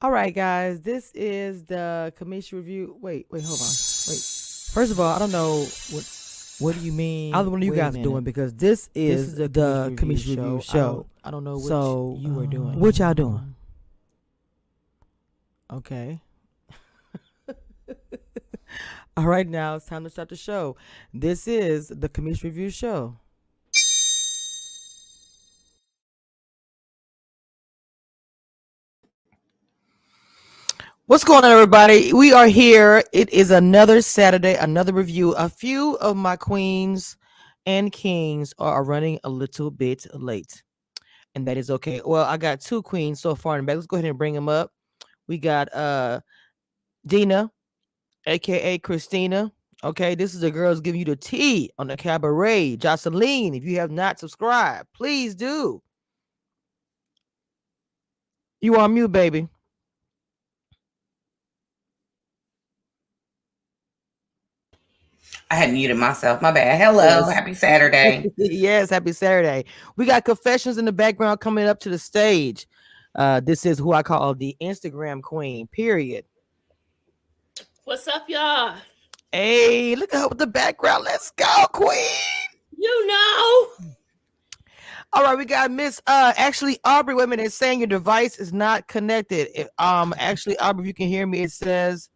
All right, guys. This is the commission review. Wait, hold on. Wait. First of all, I don't know What do you mean? either one of you Wait a guys are doing minute. because this This is is a the commission review show. I don't know So, what you were doing. what y'all doing? Okay. All right, now it's time to start the show. This is the commission review show. What's going on, everybody? We are here. It is another Saturday, another review. A few of my queens and kings are running a little bit late, and that is okay. Well, I got two queens so far in the back. Let's go ahead and bring them up. We got Dina, aka Christina. Okay, this is the girls giving you the tea on the cabaret. Jocelyn, if you have not subscribed, please do. You on mute, baby. I had muted myself. My bad. Hello. Yes. Happy Saturday. Yes, happy Saturday. We got confessions in the background coming up to the stage. This is who I call the Instagram queen, period. What's up, y'all? Hey, look at her with the background. Let's go, queen. You know. All right, we got Miss actually Aubrey. Wait a minute, it's saying your device is not connected. Actually, Aubrey, if you can hear me, it says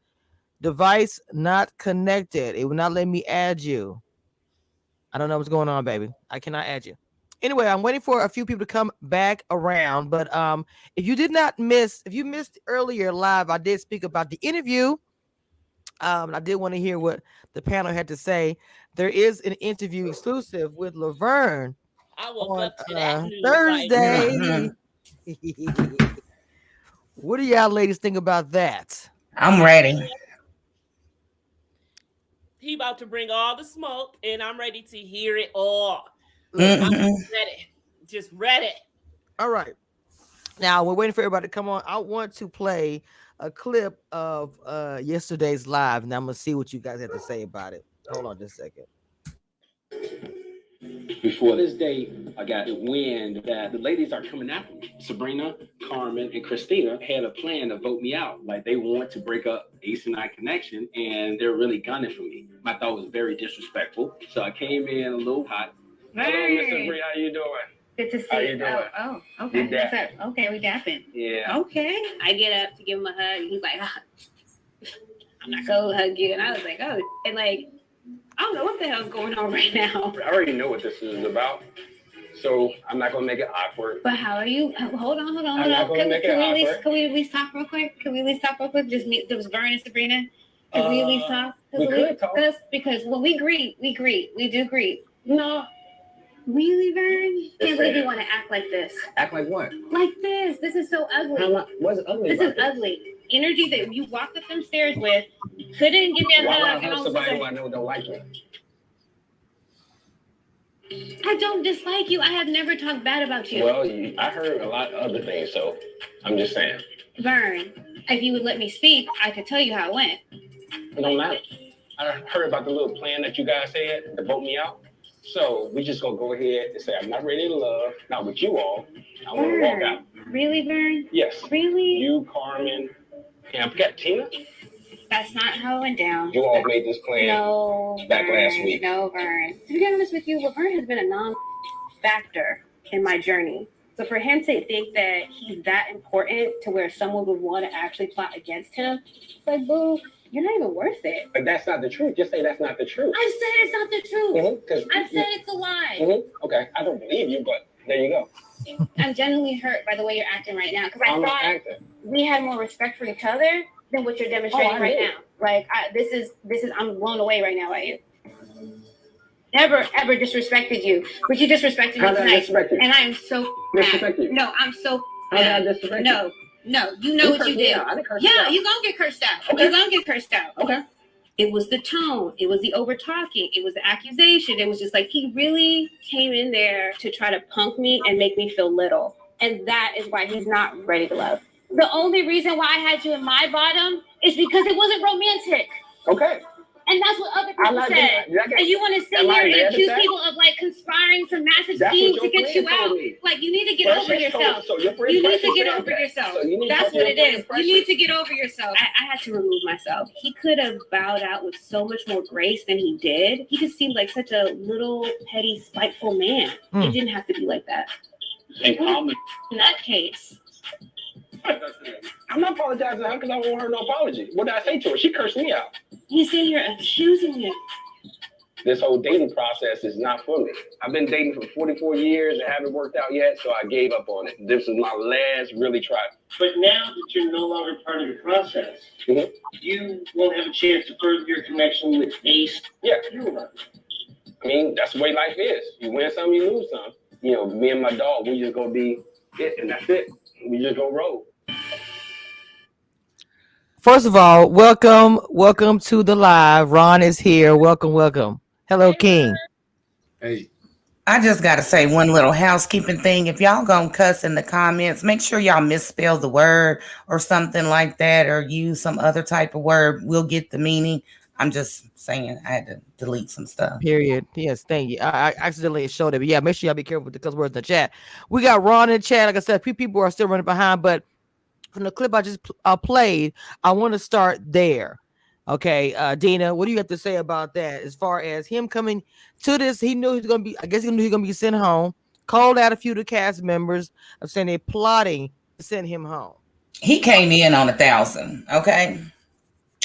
device not connected. It will not let me add you. I don't know what's going on, baby. I cannot add you. Anyway, I'm waiting for a few people to come back around. But if you missed earlier live, I did speak about the interview. I did want to hear what the panel had to say. There is an interview exclusive with Laverne I woke on up to that news. Thursday. Mhm. What do y'all ladies think about that? I'm ready. He about to bring all the smoke, and I'm ready to hear it all. Look, I'm Mhm. ready. Just ready. all right. Now we're waiting for everybody to come on. I want to play a clip of yesterday's live, and I'm gonna see what you guys have to say about it. Hold on just a second. Before this day, I got wind that the ladies are coming after me. Sabrina, Carmen, and Christina had a plan to vote me out. Like they want to break up Ace and I connection, and they're really gunning for me. I thought it was very disrespectful. So I came in a little hot. Hello, Miss Sabrina. How you doing? Good to see How you. you doing? Oh, okay. We What's dapping. up? Okay, we dapping. Yeah. Okay. I get up to give him a hug. He's like, I'm not gonna hug you. And I was like, oh, and like, I don't know what the hell's going on right now. I already know what this is about. So I'm not gonna make it awkward. But how are you? Hold on. I'm not gonna make it awkward. Can we at least talk real quick? Just meet. There was Vern and Sabrina. Can we at least talk? We could talk. Because when we greet. We do greet. No. Really, Vern? Can't believe you want to act like this. Act like what? Like this. This is so ugly. What's ugly? This is ugly. Energy that you walked up them stairs with, couldn't give me a Why would I hug. And hug all somebody of who a I know don't like me? sudden, I don't dislike you. I have never talked bad about you. Well, I heard a lot of other things, so I'm just saying. Vern, if you would let me speak, I could tell you how it went. It don't matter. I heard about the little plan that you guys had to vote me out. So we just gonna go ahead and say I'm not ready to love, not with you all. I want to walk out. Really, Vern? Yes. Really? You, Carmen, and I forgot Tina. That's not how it went down. You all made this plan. No, Back Vern. last week. No, Vern. To be honest with you, Vern has been a non-factor in my journey. So for him to think that he's that important to where someone would want to actually plot against him, it's like, boo, you're not even worth it. But that's not the truth. Just say that's not the truth. I said it's not the truth. I said it's a lie. Okay, I don't believe you, but there you go. I'm genuinely hurt by the way you're acting right now because I I'm not thought acting. we had more respect for each other than what you're demonstrating right now. Like this is I'm blown away right now by you. Never ever disrespected you, but you disrespected me tonight, and I am so mad. No, I'm so mad. No, you know what you did. Yeah, you gonna get cursed out. Okay. You're gonna get cursed out. Okay. It was the tone. It was the over talking. It was the accusation. It was just like he really came in there to try to punk me and make me feel little. And that is why he's not ready to love. The only reason why I had you in my bottom is because it wasn't romantic. Okay. And that's what other people said. And you want to sit here and accuse people of like conspiring some massive scheme to get you out. Like you need to get over yourself. You need to get over yourself. That's what it is. You need to get over yourself. I had to remove myself. He could have bowed out with so much more grace than he did. He just seemed like such a little petty, spiteful man. It didn't have to be like that. In that case. I'm not apologizing to her because I don't want her no apology. What did I say to her? She cursed me out. You see, you're accusing him. This whole dating process is not for me. I've been dating for 44 years and haven't worked out yet, so I gave up on it. This is my last really try. But now that you're no longer part of the process, you won't have a chance to further your connection with Ace. Yeah. I mean, that's the way life is. You win some, you lose some. You know, me and my dog, we just gonna be it, and that's it. We just gonna roll. First of all, welcome to the live. Ron is here. Welcome. Hello, King. Hey. I just got to say one little housekeeping thing. If y'all gonna cuss in the comments, make sure y'all misspell the word or something like that, or use some other type of word. We'll get the meaning. I'm just saying I had to delete some stuff. Period. Yes, thank you. I accidentally showed it. But yeah, make sure y'all be careful with the cuss words in the chat. We got Ron in the chat. Like I said, a few people are still running behind, but from the clip I just played, I want to start there. Okay, Dina, what do you have to say about that? As far as him coming to this, he knew he's gonna be. I guess he knew he's gonna be sent home. Called out a few of the cast members of saying they're plotting to send him home. He came in on 1,000. Okay.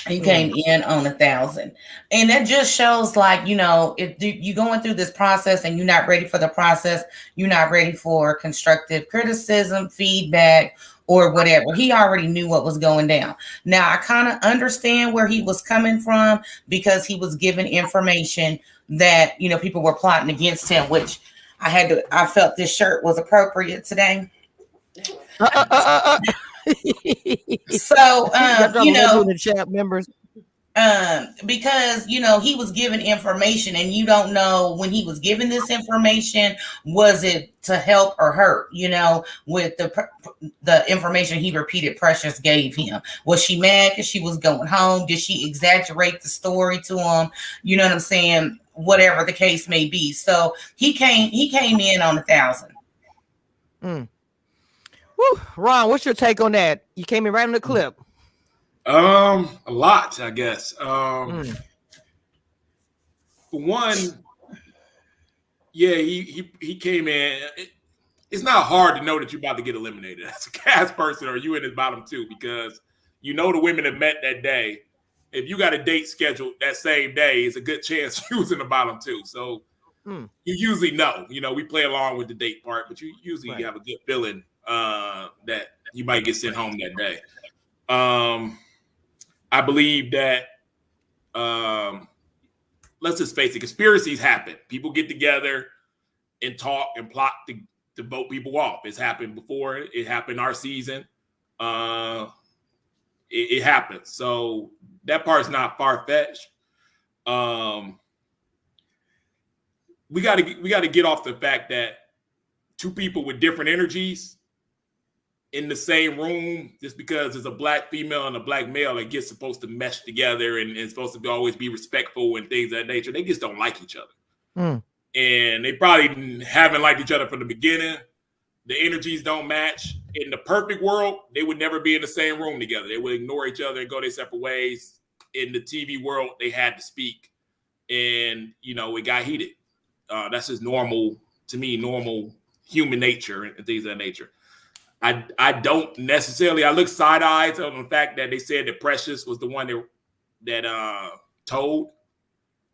He came in on 1,000, and that just shows, like, you know, if you're going through this process and you're not ready for the process, you're not ready for constructive criticism, feedback, or whatever. He already knew what was going down. Now, I kind of understand where he was coming from, because he was given information that, you know, people were plotting against him, which I felt this shirt was appropriate today. So, you know, the chat members, because, you know, he was given information, and you don't know when he was given this information, was it to help or hurt, you know, with the information he repeated Precious gave him. Was she mad because she was going home? Did she exaggerate the story to him? You know what I'm saying? Whatever the case may be. So he came in on 1,000. Woo. Ron, what's your take on that? You came in right on the clip. A lot, I guess. For one, yeah, he came in. It's not hard to know that you're about to get eliminated as a cast person, or you in his bottom two, because you know the women that met that day. If you got a date scheduled that same day, it's a good chance you was in the bottom two. So you usually know. You know, we play along with the date part, but you usually have a good feeling that you might get sent home that day. I believe that, let's just face it, conspiracies happen. People get together and talk and plot to vote people off. It's happened before. It happened our season. It happens. So that part's not far-fetched. We got to get off the fact that two people with different energies in the same room, just because there's a black female and a black male, that gets supposed to mesh together and supposed to always be respectful and things of that nature. They just don't like each other. And they probably haven't liked each other from the beginning. The energies don't match. In the perfect world, they would never be in the same room together. They would ignore each other and go their separate ways. In the TV world, they had to speak. And, you know, it got heated. That's just normal, to me, normal human nature and things of that nature. I don't necessarily, I look side eyes on the fact that they said that Precious was the one that told.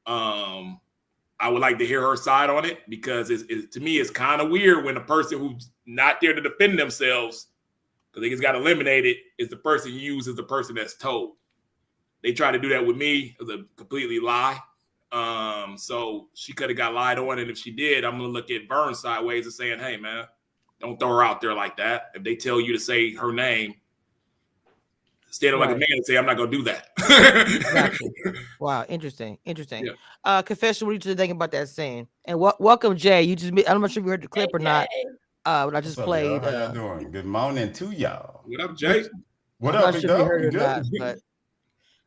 I would like to hear her side on it, because to me, it's kind of weird when a person who's not there to defend themselves, because they just got eliminated, is the person you use as the person that's told. They tried to do that with me. It was a completely lie. So she could have got lied on, and if she did, I'm going to look at Vern sideways and saying, hey, man, don't throw her out there like that. If they tell you to say her name, stand up like a man and say, I'm not going to do that. Exactly. Wow. Interesting. Yeah. Confession, what do you think about that scene? And welcome, Jay. I'm not sure if you heard the clip or not. But I just played. How y'all doing? Good morning to y'all. What up, Jay? What I'm up, not sure if you heard it or good? not,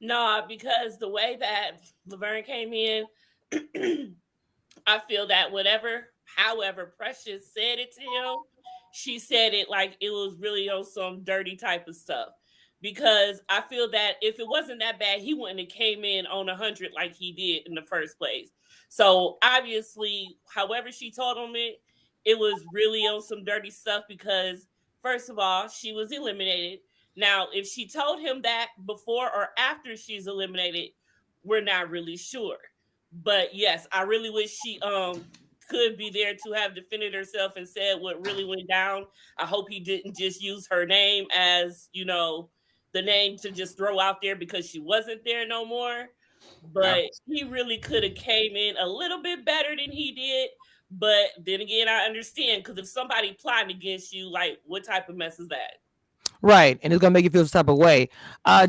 No, because the way that Laverne came in, I feel that however Precious said it to him, she said it like it was really on some dirty type of stuff. Because I feel that if it wasn't that bad, he wouldn't have came in on 100 like he did in the first place. So obviously, however she told him it was really on some dirty stuff because first of all, she was eliminated. Now, if she told him that before or after she's eliminated, we're not really sure. But yes, I really wish she could be there to have defended herself and said what really went down. I hope he didn't just use her name as, the name to just throw out there because she wasn't there no more. But he really could have came in a little bit better than he did. But then again, I understand because if somebody plotting against you, like what type of mess is that? Right, and it's gonna make you feel some type of way.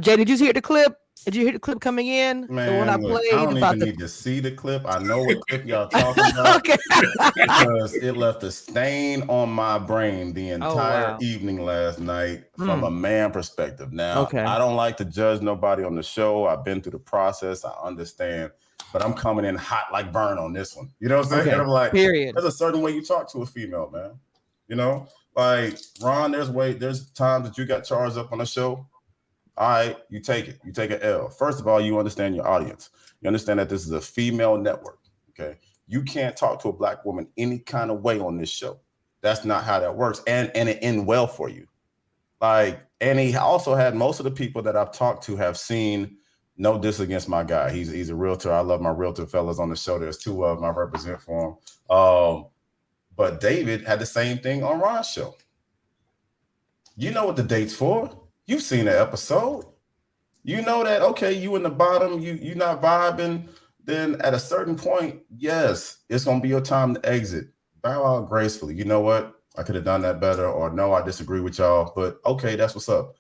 Jay, did you hear the clip? Did you hear the clip coming in? Man, the one I look, played I don't about even need to see the clip. I know what clip y'all talking about. Okay. Because it left a stain on my brain the entire evening last night from a man perspective. Now, I don't like to judge nobody on the show. I've been through the process. I understand. But I'm coming in hot like Vern on this one. You know what I'm saying? And I'm like, there's a certain way you talk to a female, man. You know? Like, Ron, there's times that you got charged up on the show. All right, you take it. You take an L. First of all, you understand your audience. You understand that this is a female network, okay? You can't talk to a black woman any kind of way on this show. That's not how that works, and it end well for you. Like, and he also had most of the people that I've talked to have seen, no diss against my guy. He's a realtor. I love my realtor fellas on the show. There's two of them I represent for him. But David had the same thing on Ron's show. You know what the date's for. You've seen the episode. You know that, okay, you in the bottom, you not vibing. Then at a certain point, yes, it's going to be your time to exit. Bow out gracefully. You know what? I could have done that better. Or no, I disagree with y'all. But okay, that's what's up.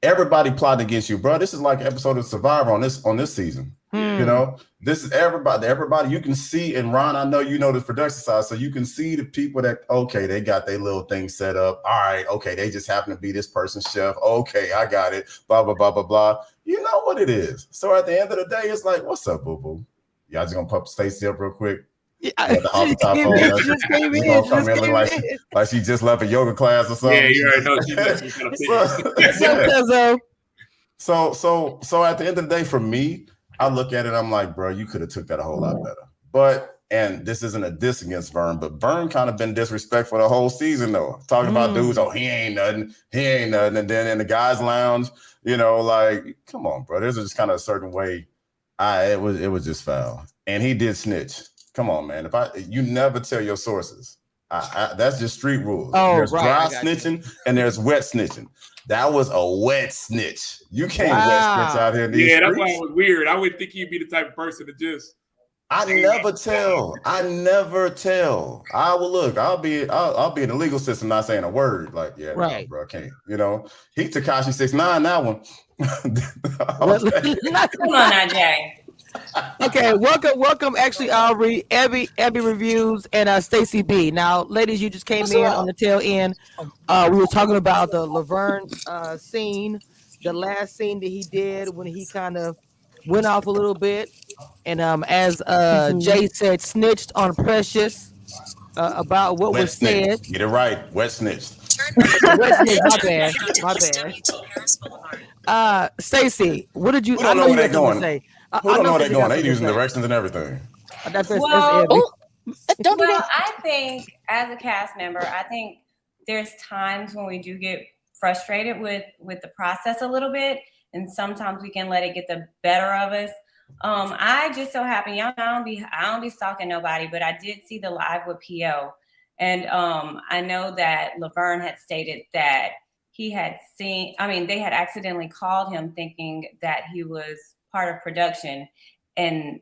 Everybody plotting against you, bro. This is like an episode of Survivor on this season. You know, this is everybody you can see. And Ron, I know you know the production side, so you can see the people that, okay, they got their little thing set up. All right, okay, they just happen to be this person's chef. Okay, I got it. Blah, blah, blah, blah, blah. You know what it is. So at the end of the day, it's like, what's up, boo-boo? Y'all just gonna pump Stacey up real quick? Yeah, just came in. Like she just left a yoga class or something. Yeah, you already know she So at the end of the day, for me, I look at it, I'm like, bro, you could have took that a whole lot better. But, and this isn't a diss against Vern, but Vern kind of been disrespectful the whole season, though. Talking about dudes, he ain't nothing. And then in the guys' lounge, you know, like, come on, bro. There's just kind of a certain way. It was just foul. And he did snitch. Come on, man. You never tell your sources. That's just street rules. There's dry snitching and there's wet snitching. That was a wet snitch. You can't wet snitch out here in these streets. That's why it was weird. I wouldn't think he'd be the type of person to just. I never tell. I will look. I'll be in the legal system not saying a word. Like, no, bro, I can't. You know, he Tekashi 6ix9ine that one. Come on now, Jay. Okay, welcome. Actually, Aubrey, Abby Reviews, and Stacey B. Now, ladies, you just came in on the tail end. We were talking about the Laverne scene, the last scene that he did when he kind of went off a little bit, and as Jay said, snitched on Precious about what was said. Get it right, wet snitched. Wet snitched. My bad. Stacey, what did you? I know where they're going. Say. Who don't know where they're going? They using directions and everything. That's I think as a cast member, I think there's times when we do get frustrated with the process a little bit, and sometimes we can let it get the better of us. I just so happen, y'all know I don't be stalking nobody, but I did see the live with PO, and I know that Laverne had stated that he had seen. I mean, they had accidentally called him thinking that he was part of production, and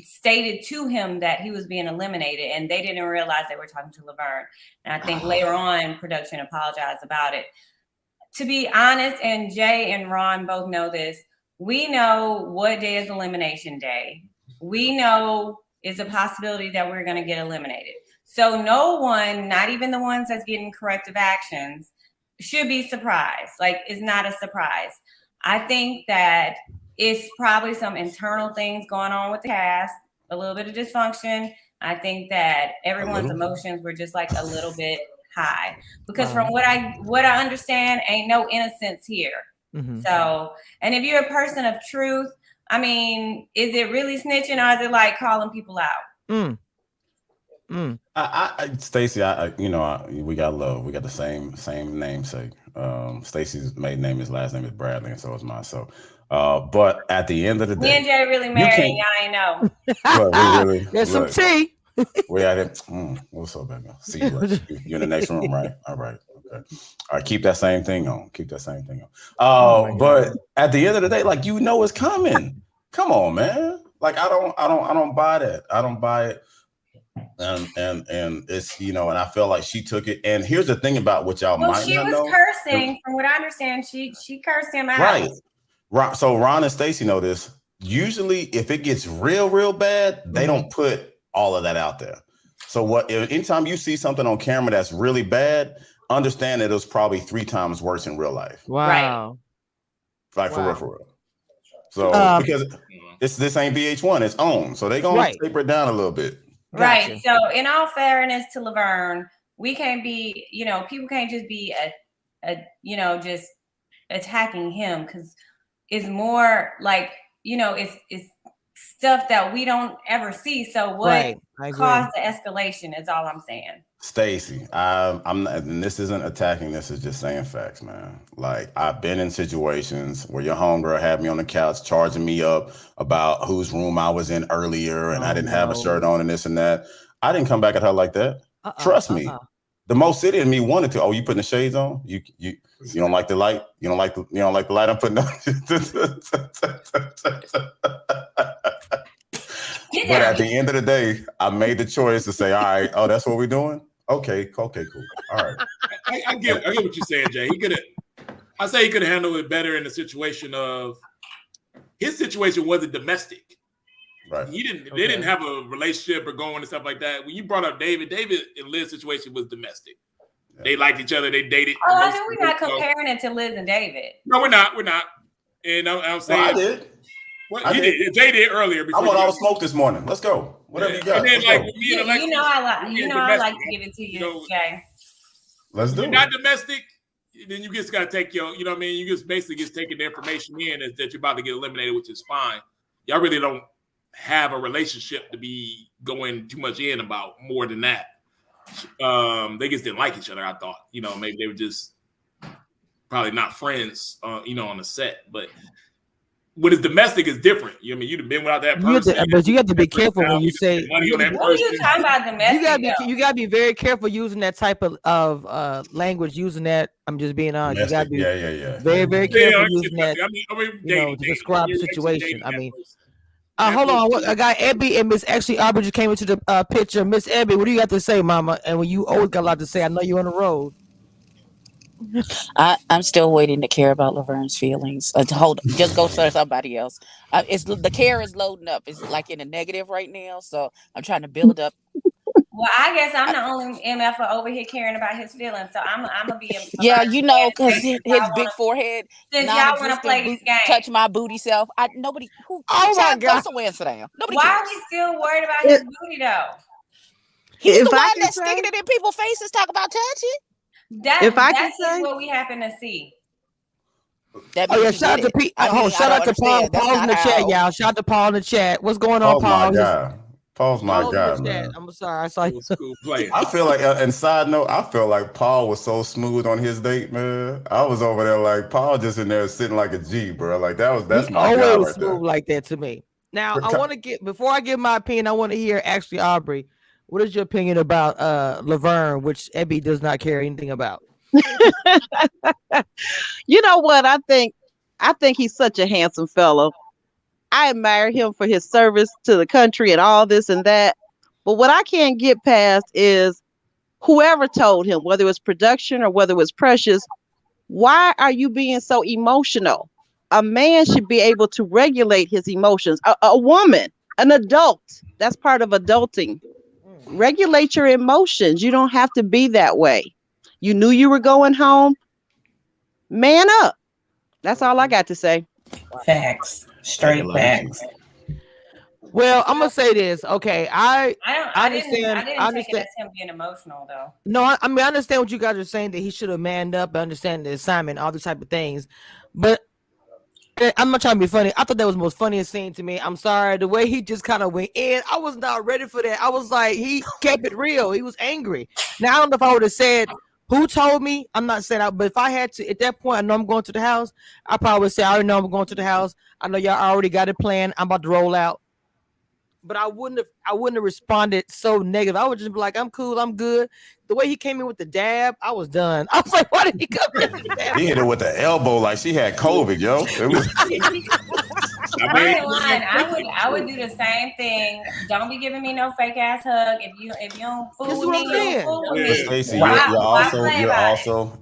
stated to him that he was being eliminated, and they didn't realize they were talking to Laverne. And I think later on, production apologized about it. To be honest, and Jay and Ron both know this, we know what day is elimination day. We know it's a possibility that we're going to get eliminated. So no one, not even the ones that's getting corrective actions, should be surprised. Like, it's not a surprise. I think that it's probably some internal things going on with the cast, a little bit of dysfunction. I think that everyone's emotions were just like a little bit high because from what I understand, ain't no innocence here. Mm-hmm. So, and if you're a person of truth, I mean, is it really snitching or is it like calling people out? Stacey, we got love. We got the same namesake. Stacey's maiden name, his last name is Bradley, and so is mine. So, but at the end of the day, me and Jay really married. Y'all ain't know. Look, there's some tea. We at it. What's up, baby? See you later. You're in the next room, right? All right. Okay. All right. Keep that same thing on. But at the end of the day, like it's coming. Come on, man. Like I don't buy that. I don't buy it. And it's and I feel like she took it. And here's the thing about what y'all might not know. She was cursing. From what I understand, she cursed him out. Right. So Ron and Stacey know this. Usually, if it gets real bad, they don't put all of that out there. So anytime you see something on camera that's really bad, understand that it was probably 3 times worse in real life. Wow. Like for real. So because this ain't VH1, it's OWN. So they gonna taper it down a little bit. Right. Gotcha. So in all fairness to Laverne, we can't be, people can't just be just attacking him because it's more like, it's stuff that we don't ever see. So what caused the escalation is all I'm saying. Stacey, I'm not, and this isn't attacking, this is just saying facts, man. Like I've been in situations where your homegirl had me on the couch charging me up about whose room I was in earlier and I didn't have a shirt on and this and that. I didn't come back at her like that. Trust me. The most city in me wanted to. Oh, you putting the shades on? You don't like the light? You don't like the light I'm putting on? But at the end of the day, I made the choice to say, all right, that's what we're doing? Okay, cool. All right. I get what you're saying, Jay. He could have handled it better in the situation of his situation wasn't domestic. Right. They didn't have a relationship or going and stuff like that. When you brought up David and Liz's situation was domestic. Yeah. They liked each other, they dated. I mean, we're not comparing it to Liz and David. No, we're not. And I'm saying I did. Well, Jay did earlier. I want all the smoke this morning. Let's go. Whatever you got. And then, me and Alexis, I like to give it to you, Jay. Let's do it. If you're not domestic, then you just got to take your, you just basically just taking the information in that you're about to get eliminated, which is fine. Y'all really don't have a relationship to be going too much in about more than that. They just didn't like each other, I thought. Maybe they were just probably not friends, on the set. But what is domestic is different. You've been without that person. But you have to be careful when you say money on that person. What are you talking about domestic? You gotta be very careful using that type of language. Using that, I'm just being honest. Domestic, you gotta be very, very careful using that. To describe the situation. Hold on. I got Ebby and Miss Aubrey just came into the picture. Miss Ebby, what do you got to say, Mama? And when you always got a lot to say, I know you're on the road. I'm still waiting to care about Laverne's feelings. Just go to somebody else. The care is loading up. It's like in a negative right now, so I'm trying to build up. Well, I guess I'm the only MF over here caring about his feelings, so I'm gonna be. Because his big forehead. Since y'all want to play this game, touch my booty self. Nobody. Who? Oh my God! Somewhere and sit down. Nobody. Why cares. are we still worried about his booty though? He's the one that's sticking it in people's faces. Talk about touching. That's just what we happen to see. Shout out to Pete. Shout out to Paul. Paul's in the chat, y'all. Shout out to Paul in the chat. What's going on, Paul? Paul's my guy, man. I'm sorry. I saw you. I feel like, and side note, I feel like Paul was so smooth on his date, man. I was over there like Paul just in there sitting like a G, bro. Like that's my guy right smooth there. Like that to me. Now I want to before I give my opinion, I want to hear actually Aubrey. What is your opinion about Laverne, which Ebby does not care anything about? You know what? I think he's such a handsome fellow. I admire him for his service to the country and all this and that. But what I can't get past is whoever told him, whether it was production or whether it was Precious, why are you being so emotional? A man should be able to regulate his emotions. A woman, an adult, that's part of adulting. Regulate your emotions. You don't have to be that way. You knew you were going home. Man up. That's all I got to say. Facts. Straight facts. Well, I'm gonna say this. Okay, I understand. I didn't take it understand. as him being emotional though. No, I mean I understand what you guys are saying, that he should have manned up, understand the assignment, all these type of things. But I'm not trying to be funny. I thought that was the most funniest scene to me. I'm sorry, the way he just kind of went in. I was not ready for that. I was like, he kept it real. He was angry. Now I don't know if I would have said, "Who told me?" I'm not saying that, but if I had to at that point, I know I'm going to the house. I probably would say, "I already know I'm going to the house. I know y'all already got it planned. I'm about to roll out." But I wouldn't have responded so negative. I would just be like, "I'm cool, I'm good." The way he came in with the dab, I was done. I was like, "Why did he come in with the dab?" He hit her with the elbow like she had COVID, yo. It was. I ain't lying. I would do the same thing. Don't be giving me no fake ass hug. If you don't fool with me, you don't fool with me. Stacey,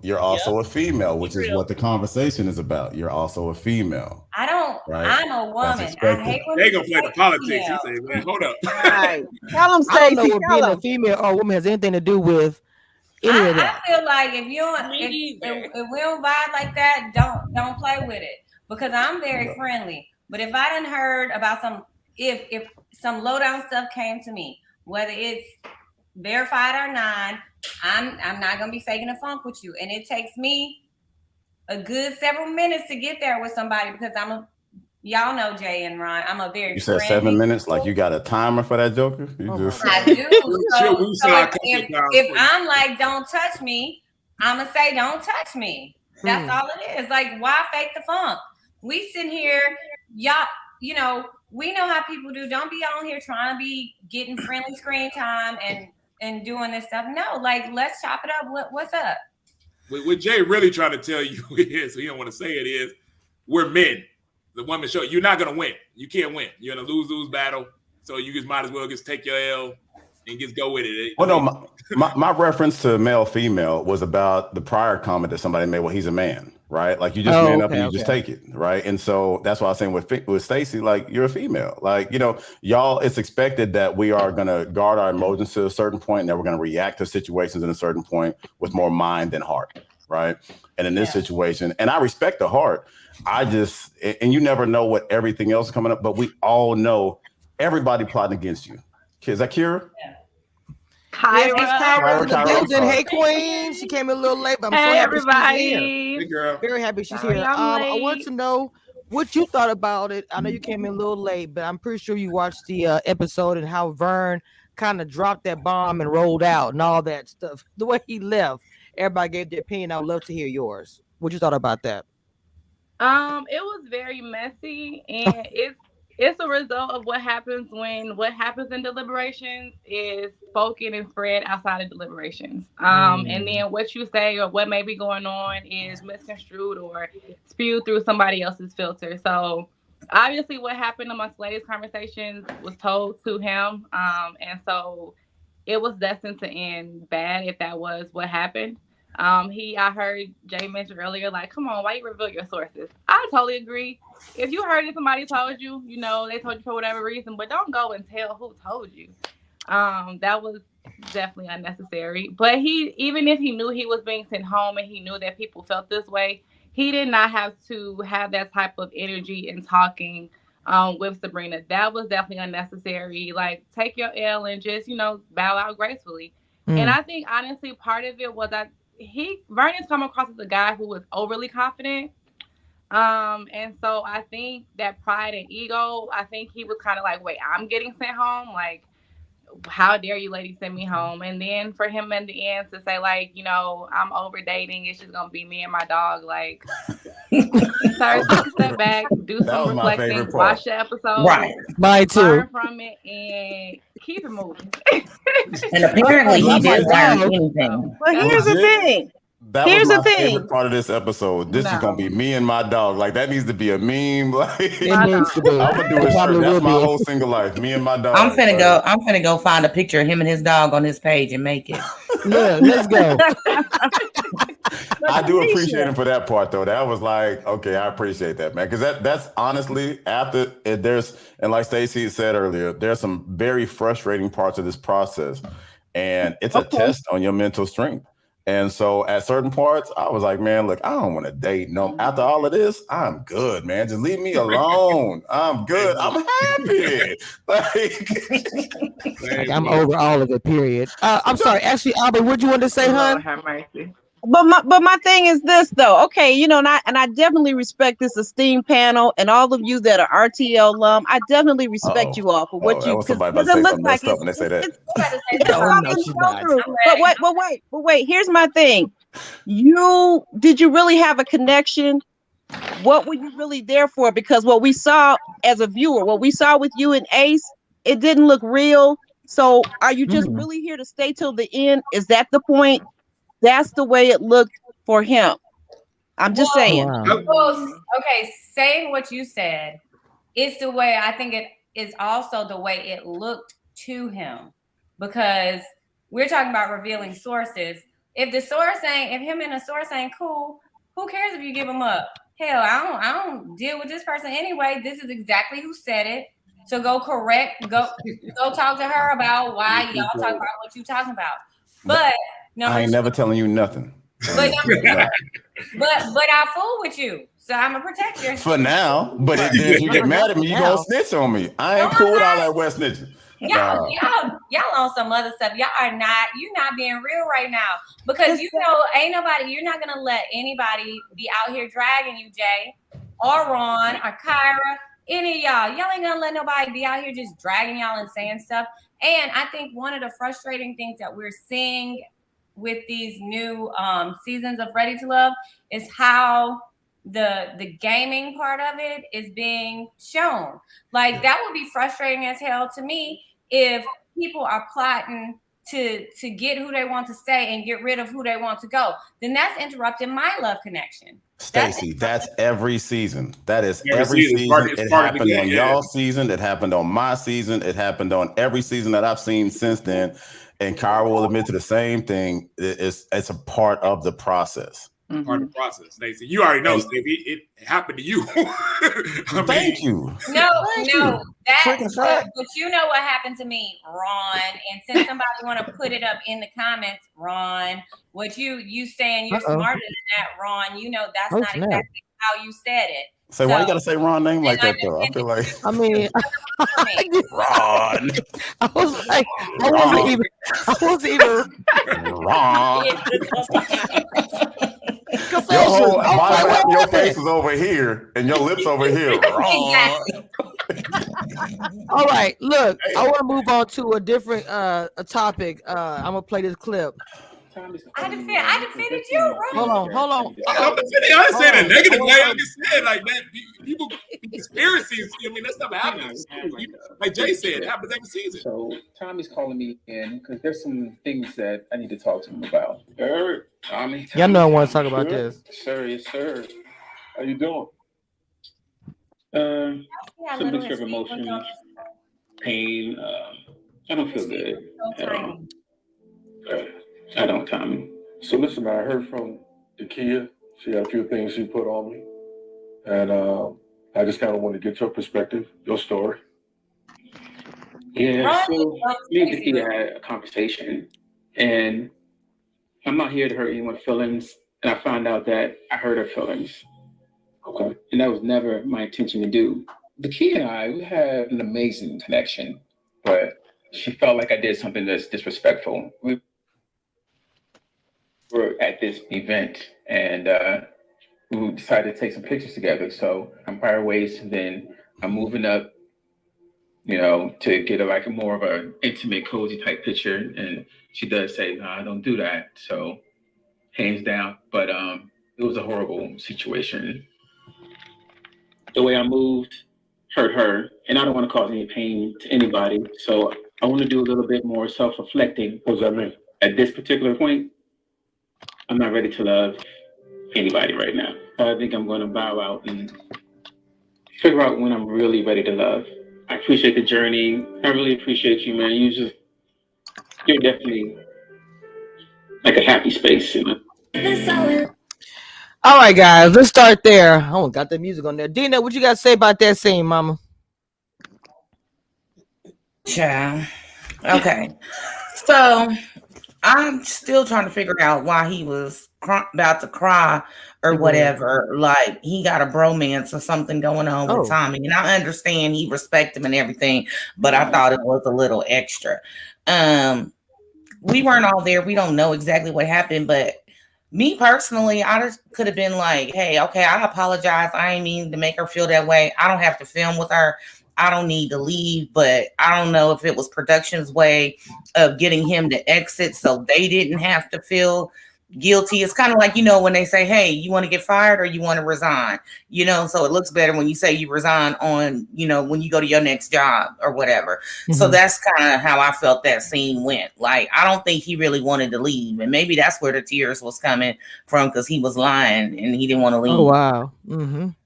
you're also a female, which is what the conversation is about. You're also a female. I don't. Right? I'm a woman. I hate when they gonna play the politics. He say, "Man, hold up." Right. Tell them, I don't know Stacey. what being a female or a woman has anything to do with any of that. I feel like if we don't vibe like that, don't play with it, because I'm very friendly. But if I done heard about if some low down stuff came to me, whether it's verified or not, I'm not gonna be faking a funk with you. And it takes me a good several minutes to get there with somebody, because y'all know Jay and Ron, I'm a very. You said 7 minutes, like you got a timer for that joker? I do. So if I'm like, "Don't touch me," I'm gonna say, "Don't touch me." That's all it is. Like, why fake the funk? We sitting here, y'all, we know how people do. Don't be on here trying to be getting friendly screen time and doing this stuff. No, like, let's chop it up. What's up? What Jay really trying to tell you is, so he don't want to say it, is we're men. The women show you're not gonna win. You can't win. You're in a lose battle. So you just might as well just take your L and just go with it. Well, no, my reference to male female was about the prior comment that somebody made. Well, he's a man, right? Like you just man up and you just take it, right? And so that's why I was saying with Stacey, like you're a female, like y'all. It's expected that we are gonna guard our emotions to a certain point, and that we're gonna react to situations in a certain point with more mind than heart, right? And in this situation, and I respect the heart. And you never know what everything else is coming up, but we all know everybody plotting against you. Is that Kyra? Yeah. Hi, Kyra. Hey, Queen. She came in a little late, but I'm so happy everybody. She's here. Hey, girl. Very happy she's here. I want to know what you thought about it. I know you came in a little late, but I'm pretty sure you watched the episode and how Vern kind of dropped that bomb and rolled out and all that stuff. The way he left, everybody gave their opinion. I would love to hear yours. What you thought about that? It was very messy, and it's a result of what happens in deliberations is spoken and spread outside of deliberations. And then what you say or what may be going on is misconstrued or spewed through somebody else's filter. So obviously what happened amongst ladies' conversations was told to him. And so it was destined to end bad if that was what happened. I heard Jay mention earlier, like, come on, why you reveal your sources? I totally agree. If you heard it, somebody told you, they told you for whatever reason, but don't go and tell who told you. That was definitely unnecessary. But even if he knew he was being sent home and he knew that people felt this way, he did not have to have that type of energy in talking with Sabrina. That was definitely unnecessary. Like, take your L and just, bow out gracefully. And I think, honestly, part of it was that Vernon's come across as a guy who was overly confident. And so I think that pride and ego, I think he was kind of like, wait, I'm getting sent home? Like, how dare you ladies send me home? And then for him in the end to say, like, I'm over dating, it's just gonna be me and my dog. Like, sorry, take a step back, do some reflecting, watch the episode, learn from it, and keep it moving. And apparently he didn't learn anything. Well, here's the thing. That was my favorite part of this episode. This is gonna be me and my dog. Like, that needs to be a meme. Like, I'm gonna do a shirt. That's my whole single life. Me and my dog. I'm finna go find a picture of him and his dog on his page and make it. Yeah, let's go. I do appreciate him for that part, though. That was like, okay, I appreciate that, man. Because that's honestly, after it, and like Stacey said earlier, there's some very frustrating parts of this process, and it's a test on your mental strength. And so at certain parts, I was like, man, look, I don't want to date. No, after all of this, I'm good, man. Just leave me alone. I'm good. I'm happy. Like I'm over all of it, period. I'm sorry. Actually, Albert, what you want to say, hon? Have mercy. But my thing is this though. Okay, you know, and I definitely respect this esteemed panel and all of you that are RTL alum. I definitely respect you all for what you, because it looks like when they say that. It's something to go through. But wait, here's my thing. Did you really have a connection? What were you really there for? Because what we saw as a viewer, what we saw with you and Ace, it didn't look real. So are you just really here to stay till the end? Is that the point? That's the way it looked for him. I'm just saying. Well, okay, saying what you said, it's the way I think it is also the way it looked to him, because we're talking about revealing sources. If him and the source ain't cool, who cares if you give him up? Hell, I don't deal with this person anyway. This is exactly who said it. So go talk to her about why y'all talk about what you talking about. But I ain't never telling you nothing. But I fool with you, so I'm gonna protect you for now. But if you get mad at me, you gonna snitch on me. I ain't cool with all that wet snitching. Y'all on some other stuff. You're not being real right now, because ain't nobody. You're not gonna let anybody be out here dragging you, Jay, or Ron, or Kyra, any of y'all. Y'all ain't gonna let nobody be out here just dragging y'all and saying stuff. And I think one of the frustrating things that we're seeing with these new seasons of Ready to Love is how the gaming part of it is being shown. Like, that would be frustrating as hell to me if people are plotting to get who they want to stay and get rid of who they want to go. Then that's interrupting my love connection. Stacey, that's every season. That is every season. It happened on y'all's season. It happened on my season. It happened on every season that I've seen since then. And Kyra will admit to the same thing. It's a part of the process. Part of the process, Stacey. You already know, Stacey. It happened to you. Thank you. No, but you know what happened to me, Ron. And since somebody want to put it up in the comments, Ron, what you saying you're smarter than that, Ron. You know that's not exactly how you said it. So why you gotta say Ron name like that though? I feel like Ron. I wasn't even Ron. Your face is over here and your lips over here. Ron. All right, look, I want to move on to a different a topic. I'm gonna play this clip. I defended you. Hold on. I didn't say it in a negative way. I just said like that. People conspiracies. I mean, that stuff happens. Like Jay said, it happens every season. So Tommy's calling me in because there's some things that I need to talk to him about. Tommy. Y'all know I want to talk about this. Sir, yes, sir. How you doing? Some mixture of emotions, pain. I don't feel good at all. I don't, Tommy. So listen, man, I heard from Kyra. She had a few things she put on me. And I just kind of want to get your perspective, your story. Yeah, so me and Kyra had a conversation. And I'm not here to hurt anyone's feelings. And I found out that I hurt her feelings. Okay. And that was never my intention to do. Kyra and I, we have an amazing connection. But she felt like I did something that's disrespectful. We were at this event and we decided to take some pictures together. So I'm parting ways, and then I'm moving up, to get a more of an intimate, cozy type picture. And she does say, "No, I don't do that." So hands down. But it was a horrible situation. The way I moved hurt her, and I don't want to cause any pain to anybody. So I want to do a little bit more self-reflecting. What does that mean? At this particular point, I'm not ready to love anybody right now. I think I'm going to bow out and figure out when I'm really ready to love. I appreciate the journey. I really appreciate you, man. You're definitely like a happy space. All right, guys, let's start there. Oh, got the music on there. Dina, what you got to say about that scene, mama? Ciao. Okay. So I'm still trying to figure out why he was about to cry or whatever. Like he got a bromance or something going on with Tommy, and I understand he respect him and everything, but I thought it was a little extra. We weren't all there. We don't know exactly what happened, but me personally, I just could have been like, hey, okay, I apologize. I ain't mean to make her feel that way. I don't have to film with her. I don't need to leave, but I don't know if it was production's way of getting him to exit so they didn't have to feel guilty. It's kind of like, you know, when they say, hey, you want to get fired or you want to resign, you know, so it looks better when you say you resign on, you know, when you go to your next job or whatever. So that's kind of how I felt that scene went. Like, I don't think he really wanted to leave. And maybe that's where the tears was coming from, because he was lying and he didn't want to leave. Oh, wow.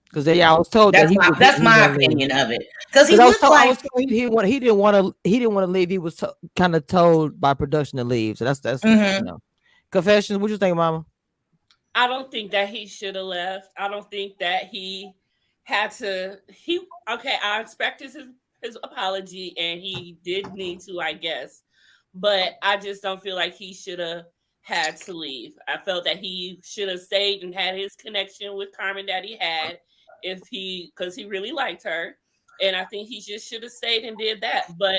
Because I was told that's that that's my opinion of it. Because he I was like told he didn't want to leave. He was kind of told by production to leave. So that's you know. Confessions. What you think, Mama? I don't think that he should have left. I don't think that he had to. I expect his apology, and he did need to, I guess. But I just don't feel like he should have had to leave. I felt that he should have stayed and had his connection with Carmen that he had, because he really liked her, and I think he just should have stayed and did that. But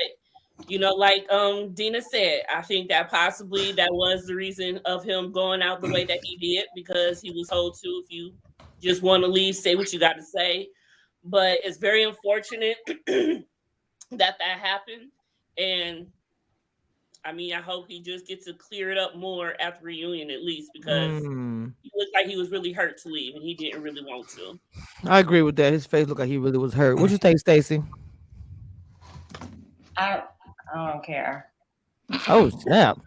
you know, like Dina said, I think that possibly that was the reason of him going out the way that he did, because he was told to, if you just want to leave, say what you got to say. But it's very unfortunate that happened, and I mean, I hope he just gets to clear it up more at the reunion, at least, because he looked like he was really hurt to leave, and he didn't really want to. I agree with that. His face looked like he really was hurt. What you think, Stacey? I don't care. Oh, snap.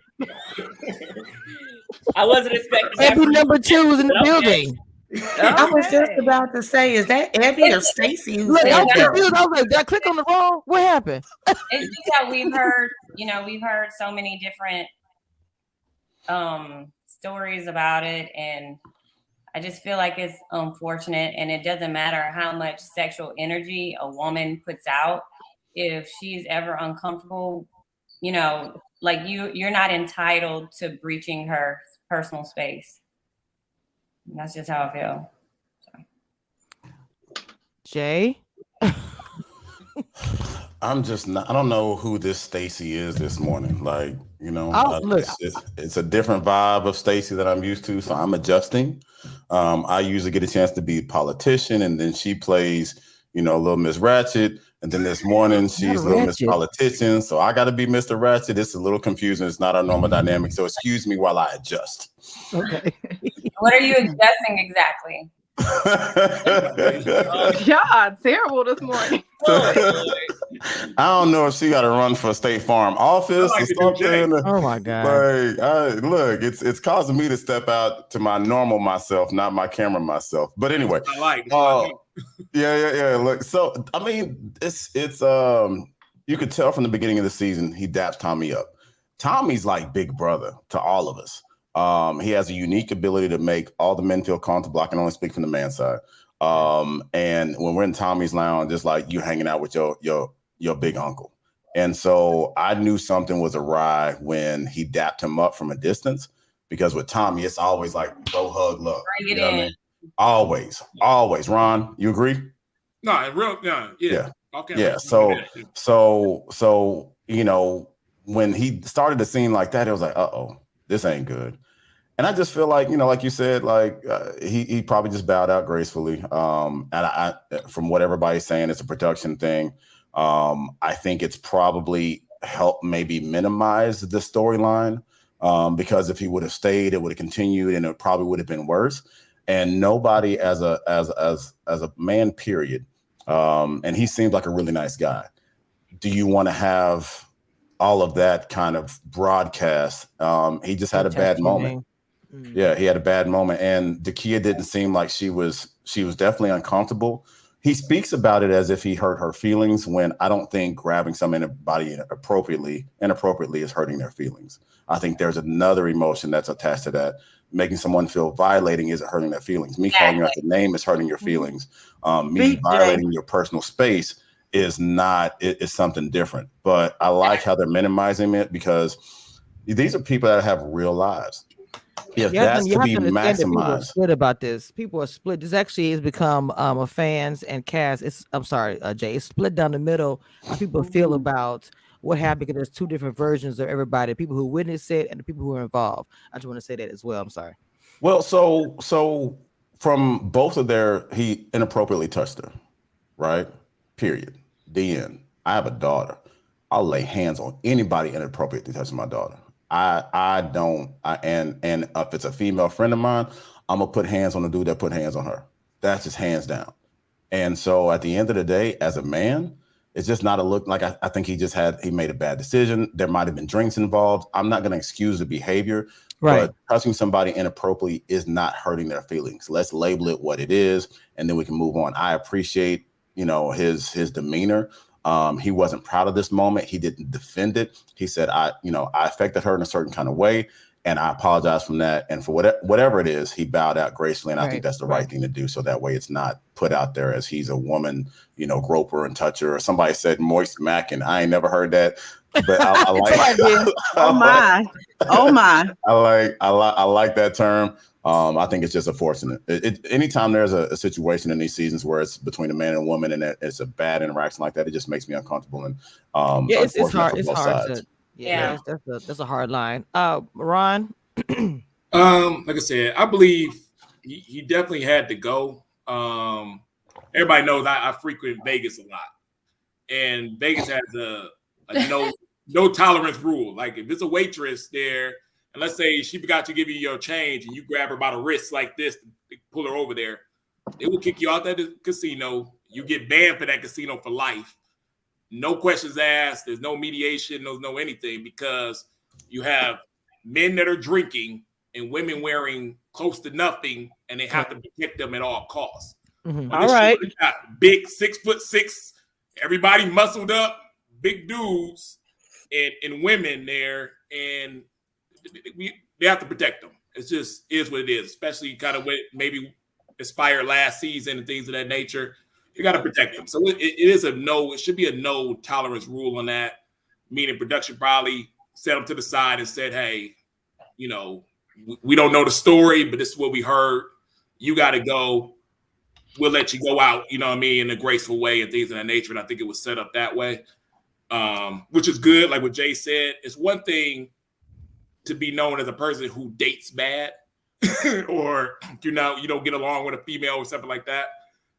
I wasn't expecting Abby number 2 was in the building. I was just about to say, is that Abby or Stacey who said I was that? confused. I was like, did I click on the wrong? What happened? It's just that we've heard so many different stories about it, and I just feel like it's unfortunate, and it doesn't matter how much sexual energy a woman puts out. If she's ever uncomfortable, you know, like you're not entitled to breaching her personal space. And that's just how I feel. So. Jay? I'm just not, I don't know who this Stacey is this morning. Like, you know, it's a different vibe of Stacey that I'm used to. So I'm adjusting. I usually get a chance to be a politician, and then she plays, you know, a little Miss Ratchet. And then this morning she's a little Miss Politician. So I got to be Mr. Ratchet. It's a little confusing. It's not our normal dynamic. So excuse me while I adjust. Okay. What are you adjusting exactly? Y'all terrible this morning. I don't know if she got to run for State Farm office or something. Oh my God! Like, look, it's causing me to step out to my normal myself, not my camera myself. But anyway, yeah. Look, so I mean, it's you could tell from the beginning of the season he daps Tommy up. Tommy's like big brother to all of us. He has a unique ability to make all the men feel comfortable. I can only speak from the man side. And when we're in Tommy's lounge, it's like you hanging out with your big uncle. And so I knew something was awry when he dapped him up from a distance, because with Tommy, it's always like, go hug, love. Bring it in. I mean? Always. Ron, you agree? Yeah. Okay. Yeah. So, you know, when he started a scene like that, it was like, this ain't good. And I just feel like, you know, like you said, like he probably just bowed out gracefully. And I, from what everybody's saying, it's a production thing. I think it's probably helped maybe minimize the storyline, because if he would have stayed, it would have continued, and it probably would have been worse. And nobody, as a man, period. And he seems like a really nice guy. Do you want to have all of that kind of broadcast? He just had a bad moment. Yeah, he had a bad moment, and Dakia didn't seem like she was definitely uncomfortable. He speaks about it as if he hurt her feelings, when I don't think grabbing somebody inappropriately is hurting their feelings. I think there's another emotion that's attached to that. Making someone feel violating isn't hurting their feelings. Me calling you out the name is hurting your feelings. Me violating your personal space is not. It's something different. But I like how they're minimizing it, because these are people that have real lives. If you that's to be understand that people are maximized. split about this. People are split. This actually has become a fans and cast. I'm sorry, Jay. It's split down the middle. How people feel about what happened, because there's two different versions of everybody: people who witnessed it and the people who are involved. I just want to say that as well. I'm sorry. Well, so from both of he inappropriately touched her, right? Period. The end. I have a daughter. I'll lay hands on anybody inappropriately touching my daughter. And if it's a female friend of mine, I'm gonna put hands on the dude that put hands on her. That's just hands down. And so at the end of the day, as a man, it's just not a look like I think he made a bad decision. There might have been drinks involved. I'm not gonna excuse the behavior, right? But touching somebody inappropriately is not hurting their feelings. Let's label it what it is, and then we can move on. I appreciate, his demeanor. He wasn't proud of this moment. He didn't defend it. He said, I affected her in a certain kind of way, and I apologize from that. And for whatever it is, he bowed out gracefully. And I think that's the right thing to do. So that way it's not put out there as he's a woman, groper and toucher, or somebody said moist mac, and I ain't never heard that. But I like oh my. I like that term. I think it's just unfortunate. Anytime there's a situation in these seasons where it's between a man and a woman and it's a bad interaction like that, it just makes me uncomfortable. And it's hard. It's hard that's a hard line. Ron. Like I said, I believe he definitely had to go. Everybody knows I frequent Vegas a lot, and Vegas has a no tolerance rule. Like if it's a waitress there, and let's say she forgot to give you your change, and you grab her by the wrist like this to pull her over there, they will kick you out that casino. You get banned for that casino for life. No questions asked. There's no mediation. There's no anything, because you have men that are drinking and women wearing close to nothing, and they have to protect them at all costs. Mm-hmm. All right. Big 6'6", everybody muscled up, big dudes, and women there, and they have to protect them. It's just is what it is, especially kind of what maybe inspired last season and things of that nature. You got to protect them. So it should be a no tolerance rule on that, meaning production probably set them to the side and said, hey, we don't know the story, but this is what we heard. You got to go. We'll let you go out, in a graceful way and things of that nature. And I think it was set up that way, which is good. Like what Jay said, it's one thing to be known as a person who dates bad or, you don't get along with a female or something like that.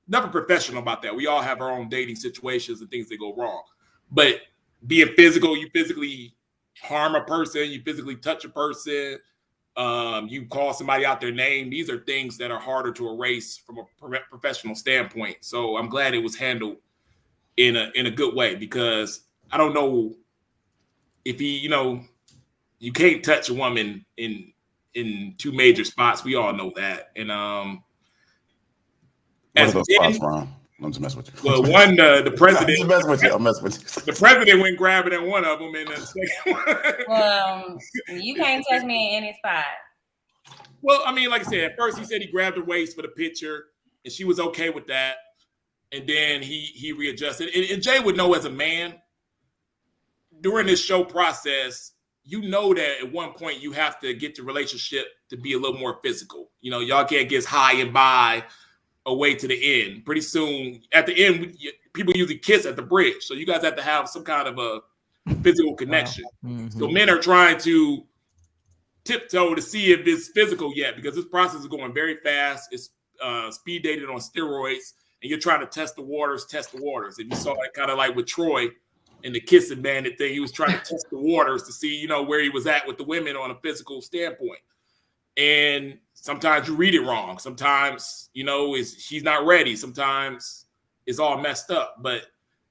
Nothing professional about that. We all have our own dating situations and things that go wrong. But being physical, you physically harm a person, you physically touch a person, you call somebody out their name. These are things that are harder to erase from a professional standpoint. So I'm glad it was handled in a good way, because I don't know if you can't touch a woman in two major spots. We all know that. And what are those spots, Ron? I'm just messing with you. Well, one, the president. I'm messing with you. The president went grabbing at one of them, and the second one. Well, you can't touch me in any spot. Well, I mean, like I said, at first he said he grabbed her waist for the picture, and she was okay with that. And then he readjusted. And Jay would know as a man, during this show process, that at one point you have to get the relationship to be a little more physical. Y'all can't get high and by away to the end. Pretty soon, at the end, people usually kiss at the bridge. So you guys have to have some kind of a physical connection. Wow. Mm-hmm. So men are trying to tiptoe to see if it's physical yet, because this process is going very fast. It's speed dated on steroids, and you're trying to test the waters. And you saw that kind of like with Troy and the kissing bandit thing. He was trying to test the waters to see, where he was at with the women on a physical standpoint. And sometimes you read it wrong. Sometimes, she's not ready. Sometimes it's all messed up. But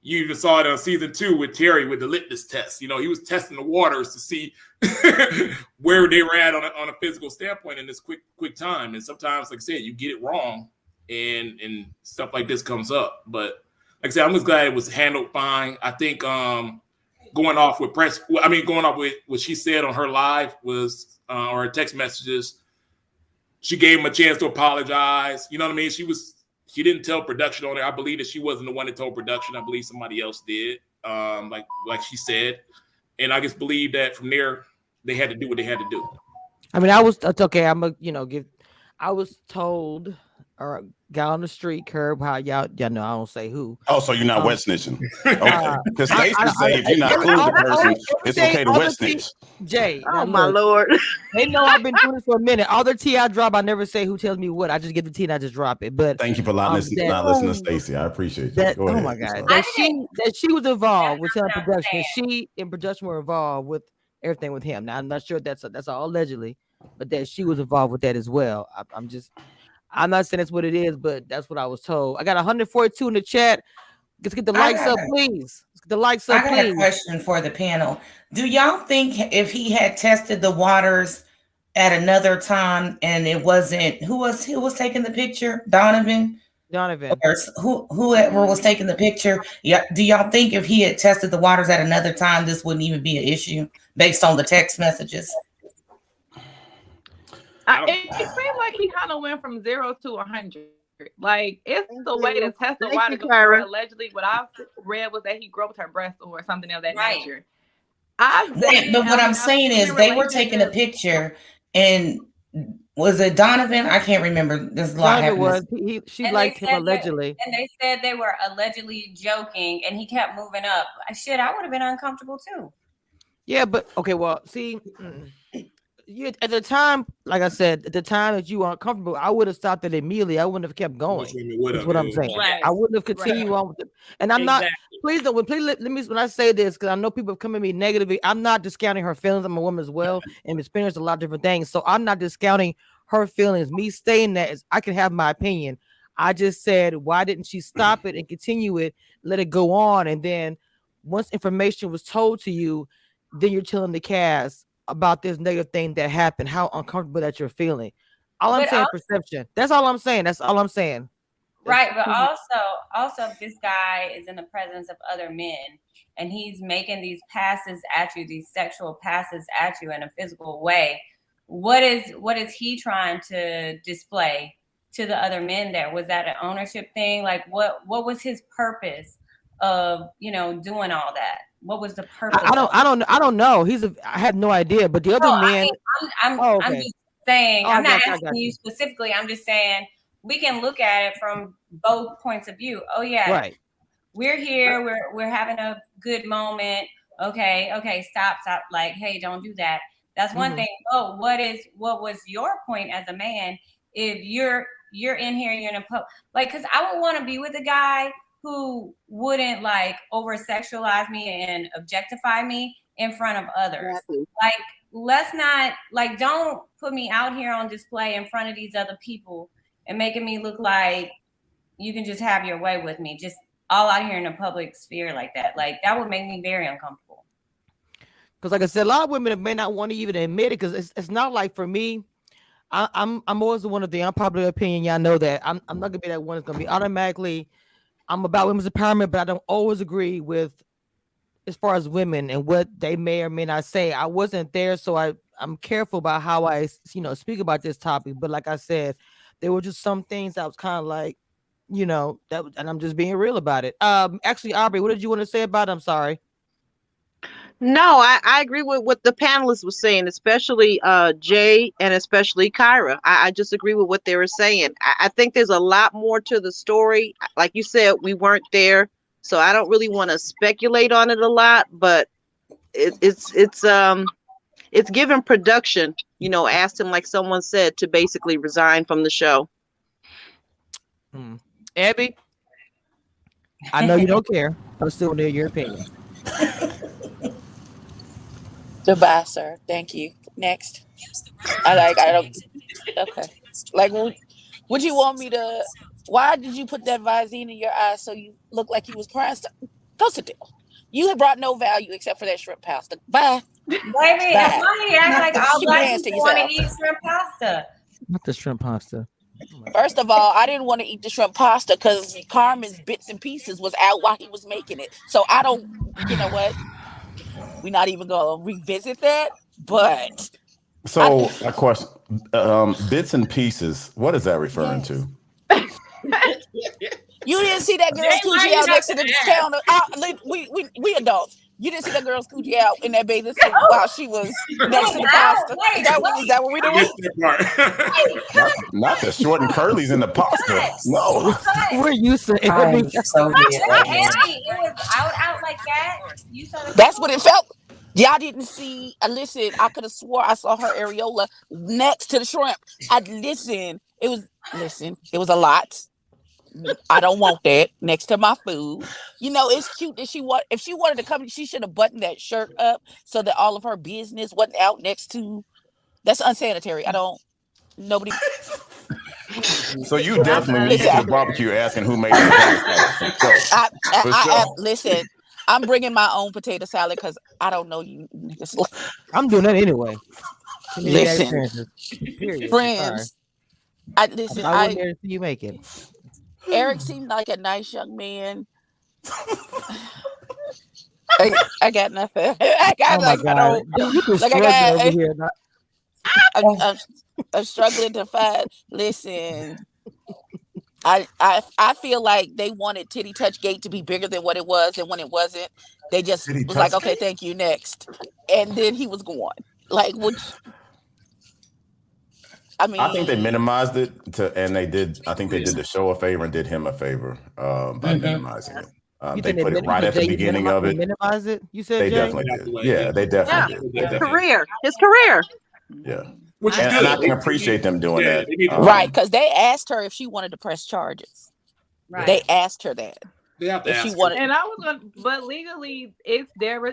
you even saw it on season 2 with Terry with the litmus test. He was testing the waters to see where they were at on a physical standpoint in this quick time. And sometimes, like I said, you get it wrong and stuff like this comes up. But like I said, I'm just glad it was handled fine. I think going off with what she said on her live was, or her text messages, she gave him a chance to apologize. You know what I mean? She didn't tell production on it. I believe that she wasn't the one that told production. I believe somebody else did, like she said. And I just believe that from there, they had to do what they had to do. I mean, I was okay. I'm a I was told or guy on the street curb how y'all know I don't say who. Oh, so you're not wet snitching? Okay, because Stacey say if you're not cool with the person, it's okay to wet snitch. Jay, oh my Lord, they know I've been doing this for a minute. All the tea I drop, I never say who tells me what. I just get the tea and I just drop it. But thank you for not listening to Stacey. I appreciate you. That. Go ahead. Oh my God, that she was involved with telling production. She and production were involved with everything with him. Now I'm not sure that's all allegedly, but that she was involved with that as well. I'm not saying that's what it is, but that's what I was told. I got 142 in the chat. Let's get the likes up, please. Let's get the likes up, please. I got a question for the panel. Do y'all think if he had tested the waters at another time and it wasn't who was taking the picture? Donovan. Or whoever was taking the picture. Yeah. Do y'all think if he had tested the waters at another time, this wouldn't even be an issue based on the text messages? It seemed like he kind of went from 0 to 100. Like, it's the way to test the water. Allegedly, what I read was that he groped her breast or something of that nature. But what I'm saying is they were taking a picture, and was it Donovan? I can't remember. There's a lot happening. She liked him allegedly. And they said they were allegedly joking, and he kept moving up. Shit, I would have been uncomfortable too. Yeah, but okay, well, see, at the time, like I said, at the time that you were uncomfortable, I would have stopped it immediately. I wouldn't have kept going. That's what I'm saying. Right. I wouldn't have continued on with it. And I'm not. Please don't. Please let me. When I say this, because I know people have come at me negatively, I'm not discounting her feelings. I'm a woman as well, and experienced a lot of different things. So I'm not discounting her feelings. Me saying that is, I can have my opinion. I just said, why didn't she stop it and continue it, let it go on, and then once information was told to you, then you're telling the cast about this negative thing that happened, how uncomfortable that you're feeling. All I'm saying, perception. That's all I'm saying. That's all I'm saying. Right, but also if this guy is in the presence of other men and he's making these passes at you, these sexual passes at you in a physical way, what is he trying to display to the other men there? Was that an ownership thing? Like what was his purpose of, doing all that? What was the purpose? I don't know. I had no idea. But the other men, I'm just saying. I'm not asking you specifically. I'm just saying we can look at it from both points of view. Oh yeah, right. We're here. We're having a good moment. Okay. Stop. Like, hey, don't do that. That's one thing. Oh, what was your point as a man if you're in here and you're in a pub? Like, because I would want to be with a guy who wouldn't like over sexualize me and objectify me in front of others. Exactly. Like, let's not, like, don't put me out here on display in front of these other people and making me look like you can just have your way with me, just all out here in the public sphere like that. Like, that would make me very uncomfortable. Because like I said, a lot of women may not want to even admit it, because it's not like, for me, I'm always one of the unpopular opinion. Y'all know that. I'm not going to be that one that's going to be automatically, I'm about women's empowerment, but I don't always agree with as far as women and what they may or may not say. I wasn't there, so I'm careful about how I speak about this topic. But like I said, there were just some things I was kind of like, that, and I'm just being real about it. Actually, Aubrey, what did you want to say about it? I'm sorry. No, I agree with what the panelists were saying, especially Jay and especially Kyra. I just agree with what they were saying. I think there's a lot more to the story. Like you said, we weren't there, so I don't really want to speculate on it a lot. But it's given production, asked him, like someone said, to basically resign from the show. Abby, I know you don't care, but I still want to hear your opinion. Goodbye, sir. Thank you. Next. I don't. Okay. Like, would you want me to? Why did you put that Visine in your eyes so you look like you was crying? Go sit down. You have brought no value except for that shrimp pasta. Bye. Baby, as long as you act like all black people want to eat shrimp pasta. Not the shrimp pasta. First of all, I didn't want to eat the shrimp pasta because Carmen's bits and pieces was out while he was making it. So I don't. You know what? We're not even gonna revisit that, but so a question: bits and pieces. What is that referring to? You didn't see that girl's coochie out next to the counter. We adults. You didn't see that girl's coochie out in that bathing suit while she was next to the pasta. Is that what we doing? Not the short and curlies in the pasta. No. We're used to it. I'm so dead right now. It was out like that. You saw the That's what it felt. Y'all didn't see. Listen, I could have swore I saw her areola next to the shrimp. It was a lot. I don't want that next to my food. It's cute that if she wanted to come, she should have buttoned that shirt up so that all of her business wasn't out next to. That's unsanitary. Nobody. So you definitely need to the barbecue asking who made the potato salad. Listen, I'm bringing my own potato salad because I don't know you niggas. I'm doing that anyway. Listen, friends. I wouldn't dare see you make it. Eric seemed like a nice young man. I got nothing. I got nothing. I'm struggling to find. Listen, I feel like they wanted Titty Touch Gate to be bigger than what it was, and when it wasn't, they just was like, "Okay, thank you, next," and then he was gone. Like, I think they minimized it and they did. I think they did the show a favor and did him a favor by minimizing it. They put it right at the beginning of it. Minimize it. You said they definitely did. Yeah, they definitely did. His career. Yeah, and I can appreciate them doing that. Right, because they asked her if she wanted to press charges. Right. They asked her that. They have to if she ask wanted. And I was gonna, but legally, it's there.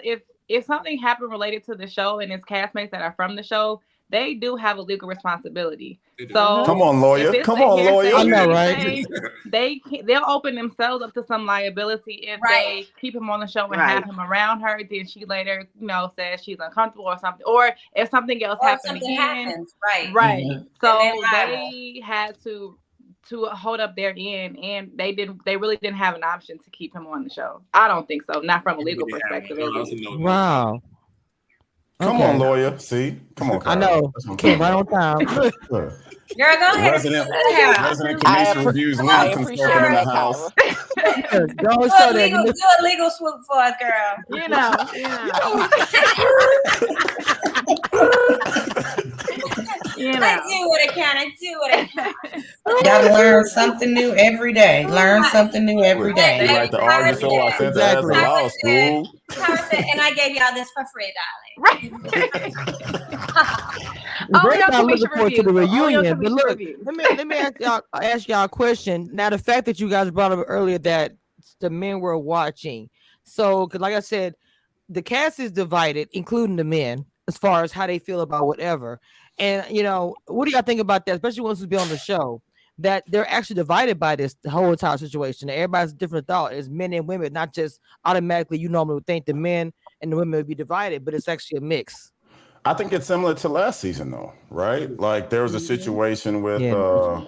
If something happened related to the show and it's castmates that are from the show, they do have a legal responsibility. So come on, lawyer. I know, right? They'll open themselves up to some liability if they keep him on the show and have him around her. Then she later, says she's uncomfortable or something, or if something else happens again, right. Mm-hmm. So they had to hold up their end, and they really didn't have an option to keep him on the show. I don't think so, not from a legal perspective. Wow. Come on, lawyer. See? Come on, Kyra. I know. Came right on time. Girl, go ahead. Resident Commission Reviews legal consultant in the house. Do a legal swoop for us, girl. I do what I can. Y'all learn something new every day. Learn something new every day. You like to argue so I sent to ask law school. And I gave y'all this for free, darling. Great. I'm looking forward to the reunion. But look, let me ask y'all a question. Now, the fact that you guys brought up earlier that the men were watching, so because like I said, the cast is divided, including the men, as far as how they feel about whatever. And what do y'all think about that, especially once we be on the show? That they're actually divided by the whole entire situation. Everybody's different thought. It's men and women, not just automatically. You normally would think the men and the women would be divided, but it's actually a mix. I think it's similar to last season, though, right? Like there was a situation with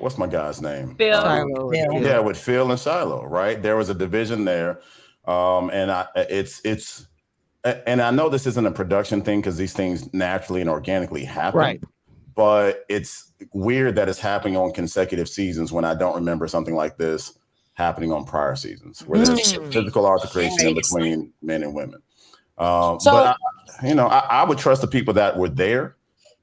what's my guy's name? Phil. Shiloh. Yeah, with Phil and Shiloh, right? There was a division there, and I know this isn't a production thing because these things naturally and organically happen, right? But it's weird that it's happening on consecutive seasons when I don't remember something like this happening on prior seasons where there's physical altercation in between men and women. But I would trust the people that were there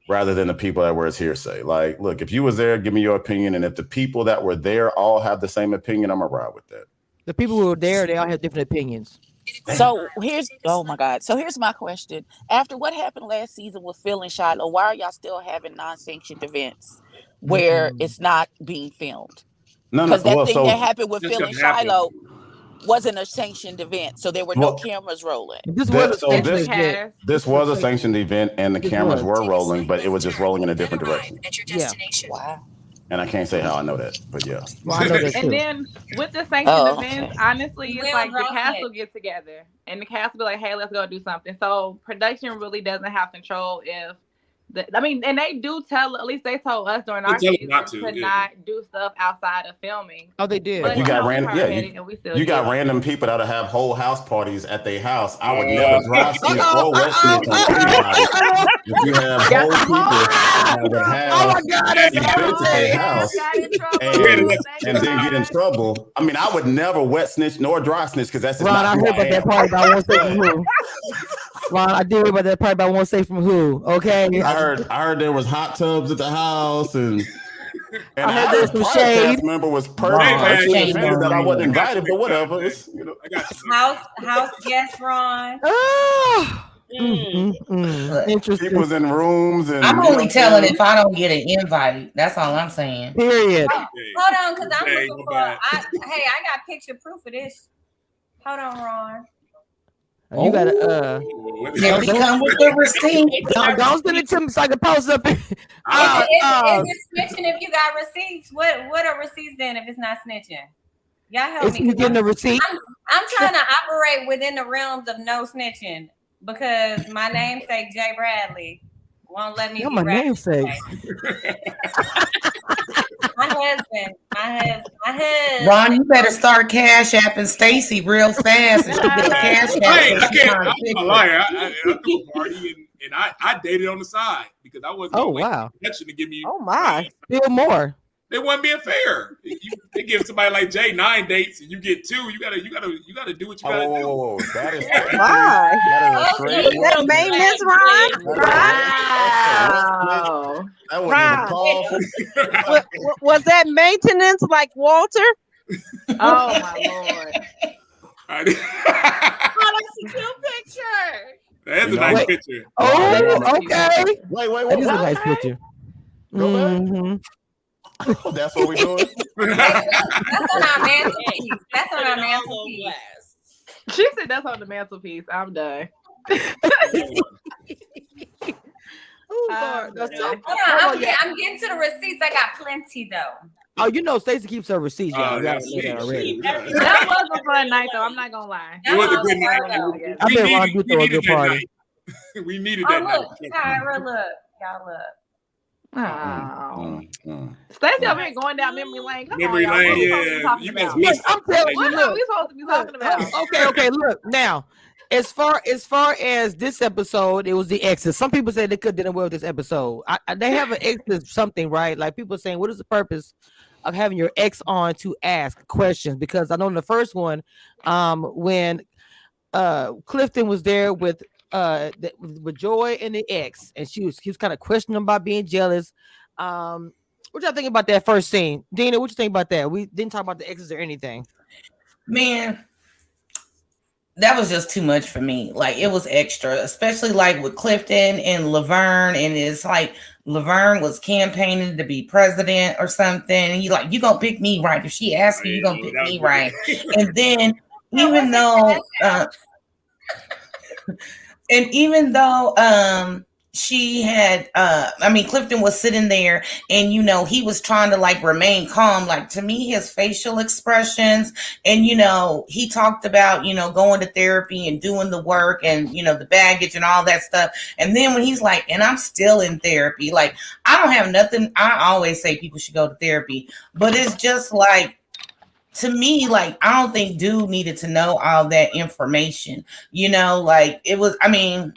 rather than the people that were as hearsay. Like, look, if you was there, give me your opinion. And if the people that were there all have the same opinion, I'm gonna ride with that. The people who were there, they all have different opinions. So here's my question. After what happened last season with Phil and Shiloh, why are y'all still having non-sanctioned events where it's not being filmed? Because that that happened with Phil and Shiloh wasn't a sanctioned event, so there were no cameras rolling. This was a sanctioned event, and the cameras were rolling, but it was just rolling in a different direction. Wow. And I can't say how I know that, but yeah. Well, I know that too. And then with the sanctioned events, honestly, it's like the cast will get together and the cast will be like, hey, let's go do something. So production really doesn't have control if I mean, and they do tell. At least they told us during our season not do stuff outside of filming. Oh, they did. But you got random people that'll have whole house parties at their house. I would never dry snitch or wet snitch on anybody. If you have whole people that would have events at their house and then get in trouble. I mean, I would never wet snitch nor dry snitch because that's just Ron, not I heard about that party, but I won't say from who. Ron, I did hear about that party, but I won't say from who. Okay. I heard there was hot tubs at the house and I heard there was some shade. Member was perfect. Offended that I wasn't invited, but whatever. It's, you know. House guest Ron. Interesting. People's in rooms, and I'm only telling if I don't get an invite. That's all I'm saying. Period. Hold on, because I'm looking for. I got picture proof of this. Hold on, Ron. You gotta here we come with the receipt. Don't send it to me so I can post up. Is it snitching if you got receipts? What are receipts then if it's not snitching? Y'all help me. You getting a receipt? I'm trying to operate within the realms of no snitching because my namesake Jay Bradley won't let me. My namesake. My husband. Ron, you better start Cash App and Stacy real fast, and she get a Cash App. I'm a liar. I threw a party and I dated on the side because I wasn't. Oh wow! To give me. Oh my! Still more. They wasn't being fair. They give somebody like Jay 9 dates and you get 2. You gotta do what you gotta do. Oh, that is that maintenance, Ron. Wow. Was that maintenance like Walter? Oh my Lord. Oh, that's a cute picture. That's a nice picture. Oh, okay. Wait. That is a nice picture. Mm-hmm. Oh, that's what we're doing. That's on our mantelpiece. That's on our mantelpiece. She said that's on the mantelpiece. I'm done. I'm getting to the receipts. I got plenty though. Oh, you know, Stacey keeps her receipts. Y'all got it already. That was a fun night, though. I'm not gonna lie. It was a good night. I bet Ron do throw a good party. We needed that look, night. Kyra, look, y'all look. Oh, Stacey over here going down memory lane. Memory lane, yeah. You guys missed. I'm telling you, what are we supposed to be talking about? Okay. Look now. As far as this episode, it was the exes. Some people say they could didn't well with this episode. They have an exes something, right? Like people saying, what is the purpose of having your ex on to ask questions? Because I know in the first one, when Clifton was there with Joy and the ex, and he was kind of questioning him about being jealous. What y'all think about that first scene? Dina, what you think about that? We didn't talk about the exes or anything. Man, that was just too much for me. Like, it was extra, especially like with Clifton and Laverne. And it's like Laverne was campaigning to be president or something. And you gonna pick me right. If she asks you, gonna pick me right. And then even though she had Clifton was sitting there and he was trying to like remain calm. Like, to me, his facial expressions and he talked about going to therapy and doing the work and the baggage and all that stuff. And then when he's like, and I'm still in therapy, like, I don't have nothing. I always say people should go to therapy, but it's just like, to me, like, I don't think dude needed to know all that information, like it was,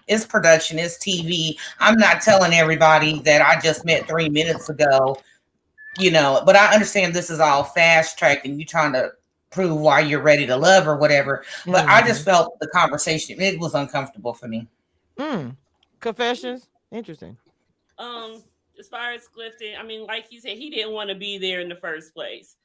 it's production, it's TV. I'm not telling everybody that I just met 3 minutes ago, but I understand this is all fast tracked and you trying to prove why you're ready to love or whatever. But I just felt the conversation, it was uncomfortable for me. Confessions? Interesting. As far as Clifton, like he said, he didn't want to be there in the first place.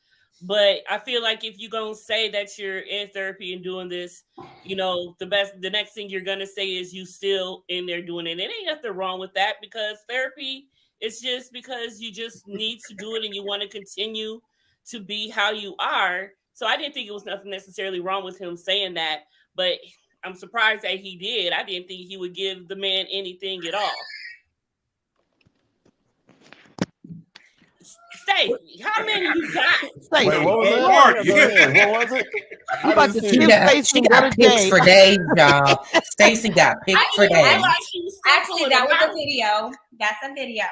But I feel like if you're going to say that you're in therapy and doing this, the next thing you're going to say is you still in there doing it. And it ain't nothing wrong with that, because therapy is just because you just need to do it and you want to continue to be how you are. So I didn't think it was nothing necessarily wrong with him saying that, but I'm surprised that he did. I didn't think he would give the man anything at all. Stacey, how many you got? Wait, what was that? What was it? I'm about to She got pics for days, y'all. Stacey got pics for days. Actually, that was a video. That's a video.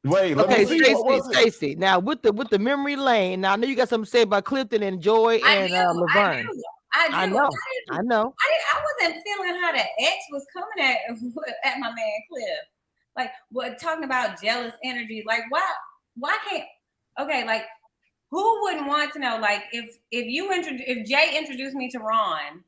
Wait, let Okay, me see. Stacey. Now with the memory lane. Now I know you got something to say about Clifton and Joy and Laverne. I know. I wasn't feeling how the ex was coming at my man Cliff. Like, what, talking about jealous energy? Like, why can't? Okay, like, who wouldn't want to know? Like, if Jay introduced me to Ron,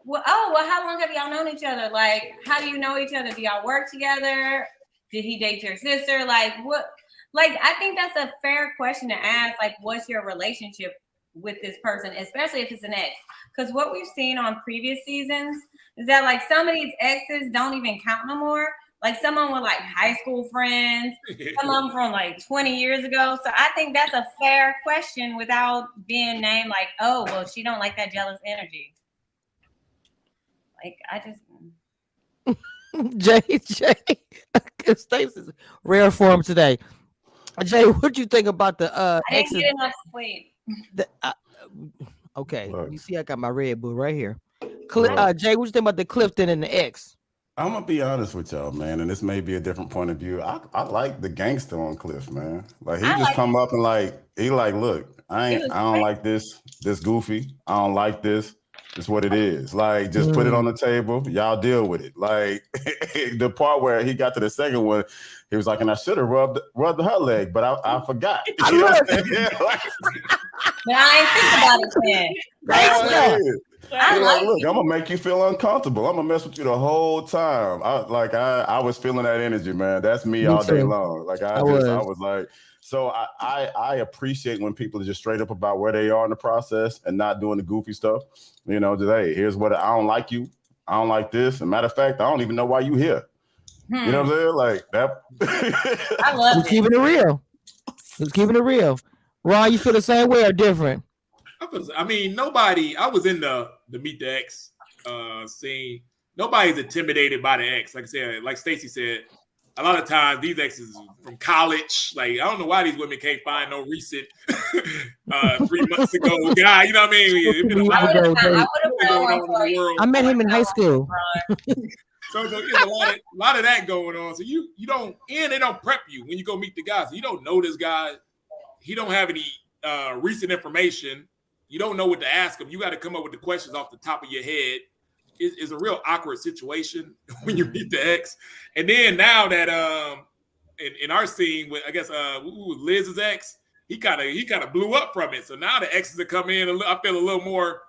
well, how long have y'all known each other? Like, how do you know each other? Do y'all work together? Did he date your sister? Like, what? Like, I think that's a fair question to ask. Like, what's your relationship with this person, especially if it's an ex? Because what we've seen on previous seasons is that, like, some of these exes don't even count no more. Like, some of them were like high school friends, some of them from like 20 years ago. So I think that's a fair question without being named like, oh, well, she don't like that jealous energy. Like, I just Jay, Stacey's rare form today. Jay, what do you think about the I didn't exes? get enough sleep. Okay, you see, I got my Red Bull right here. Jay, what you think about the Clifton and the ex? I'm gonna be honest with y'all, man, and this may be a different point of view. I like the gangster on Cliff, man. Like, he just come up and look, I don't like this goofy. I don't like this. It's what it is. Like, just put it on the table. Y'all deal with it. Like, the part where he got to the second one, he was like, and I should have rubbed her leg, but I forgot. You know what I'm saying? But I ain't think about it then. Look, I'm gonna make you feel uncomfortable. I'm gonna mess with you the whole time. I was feeling that energy, man. That's me all day long. Like, I was like, so I appreciate when people are just straight up about where they are in the process and not doing the goofy stuff. You know, just, hey, here's what I don't like you. I don't like this. And matter of fact, I don't even know why you here. You know what I'm saying? Like that. I love it. Keeping it real. Just keeping it real. Ron, you feel the same way or different? I mean, nobody. I was in the Meet the Ex scene. Nobody's intimidated by the ex. Like I said, like Stacey said, a lot of times these exes from college. Like, I don't know why these women can't find no recent 3 months ago guy. You know what I mean? I met him in high school. So there's a lot of that going on. So you don't, and they don't prep you when you go meet the guy. So you don't know this guy. He don't have any recent information. You don't know what to ask him. You got to come up with the questions off the top of your head. It's a real awkward situation when you meet the ex. And then now that in our scene with, I guess Liz's ex, he kind of blew up from it. So now the exes that come in, I feel a little more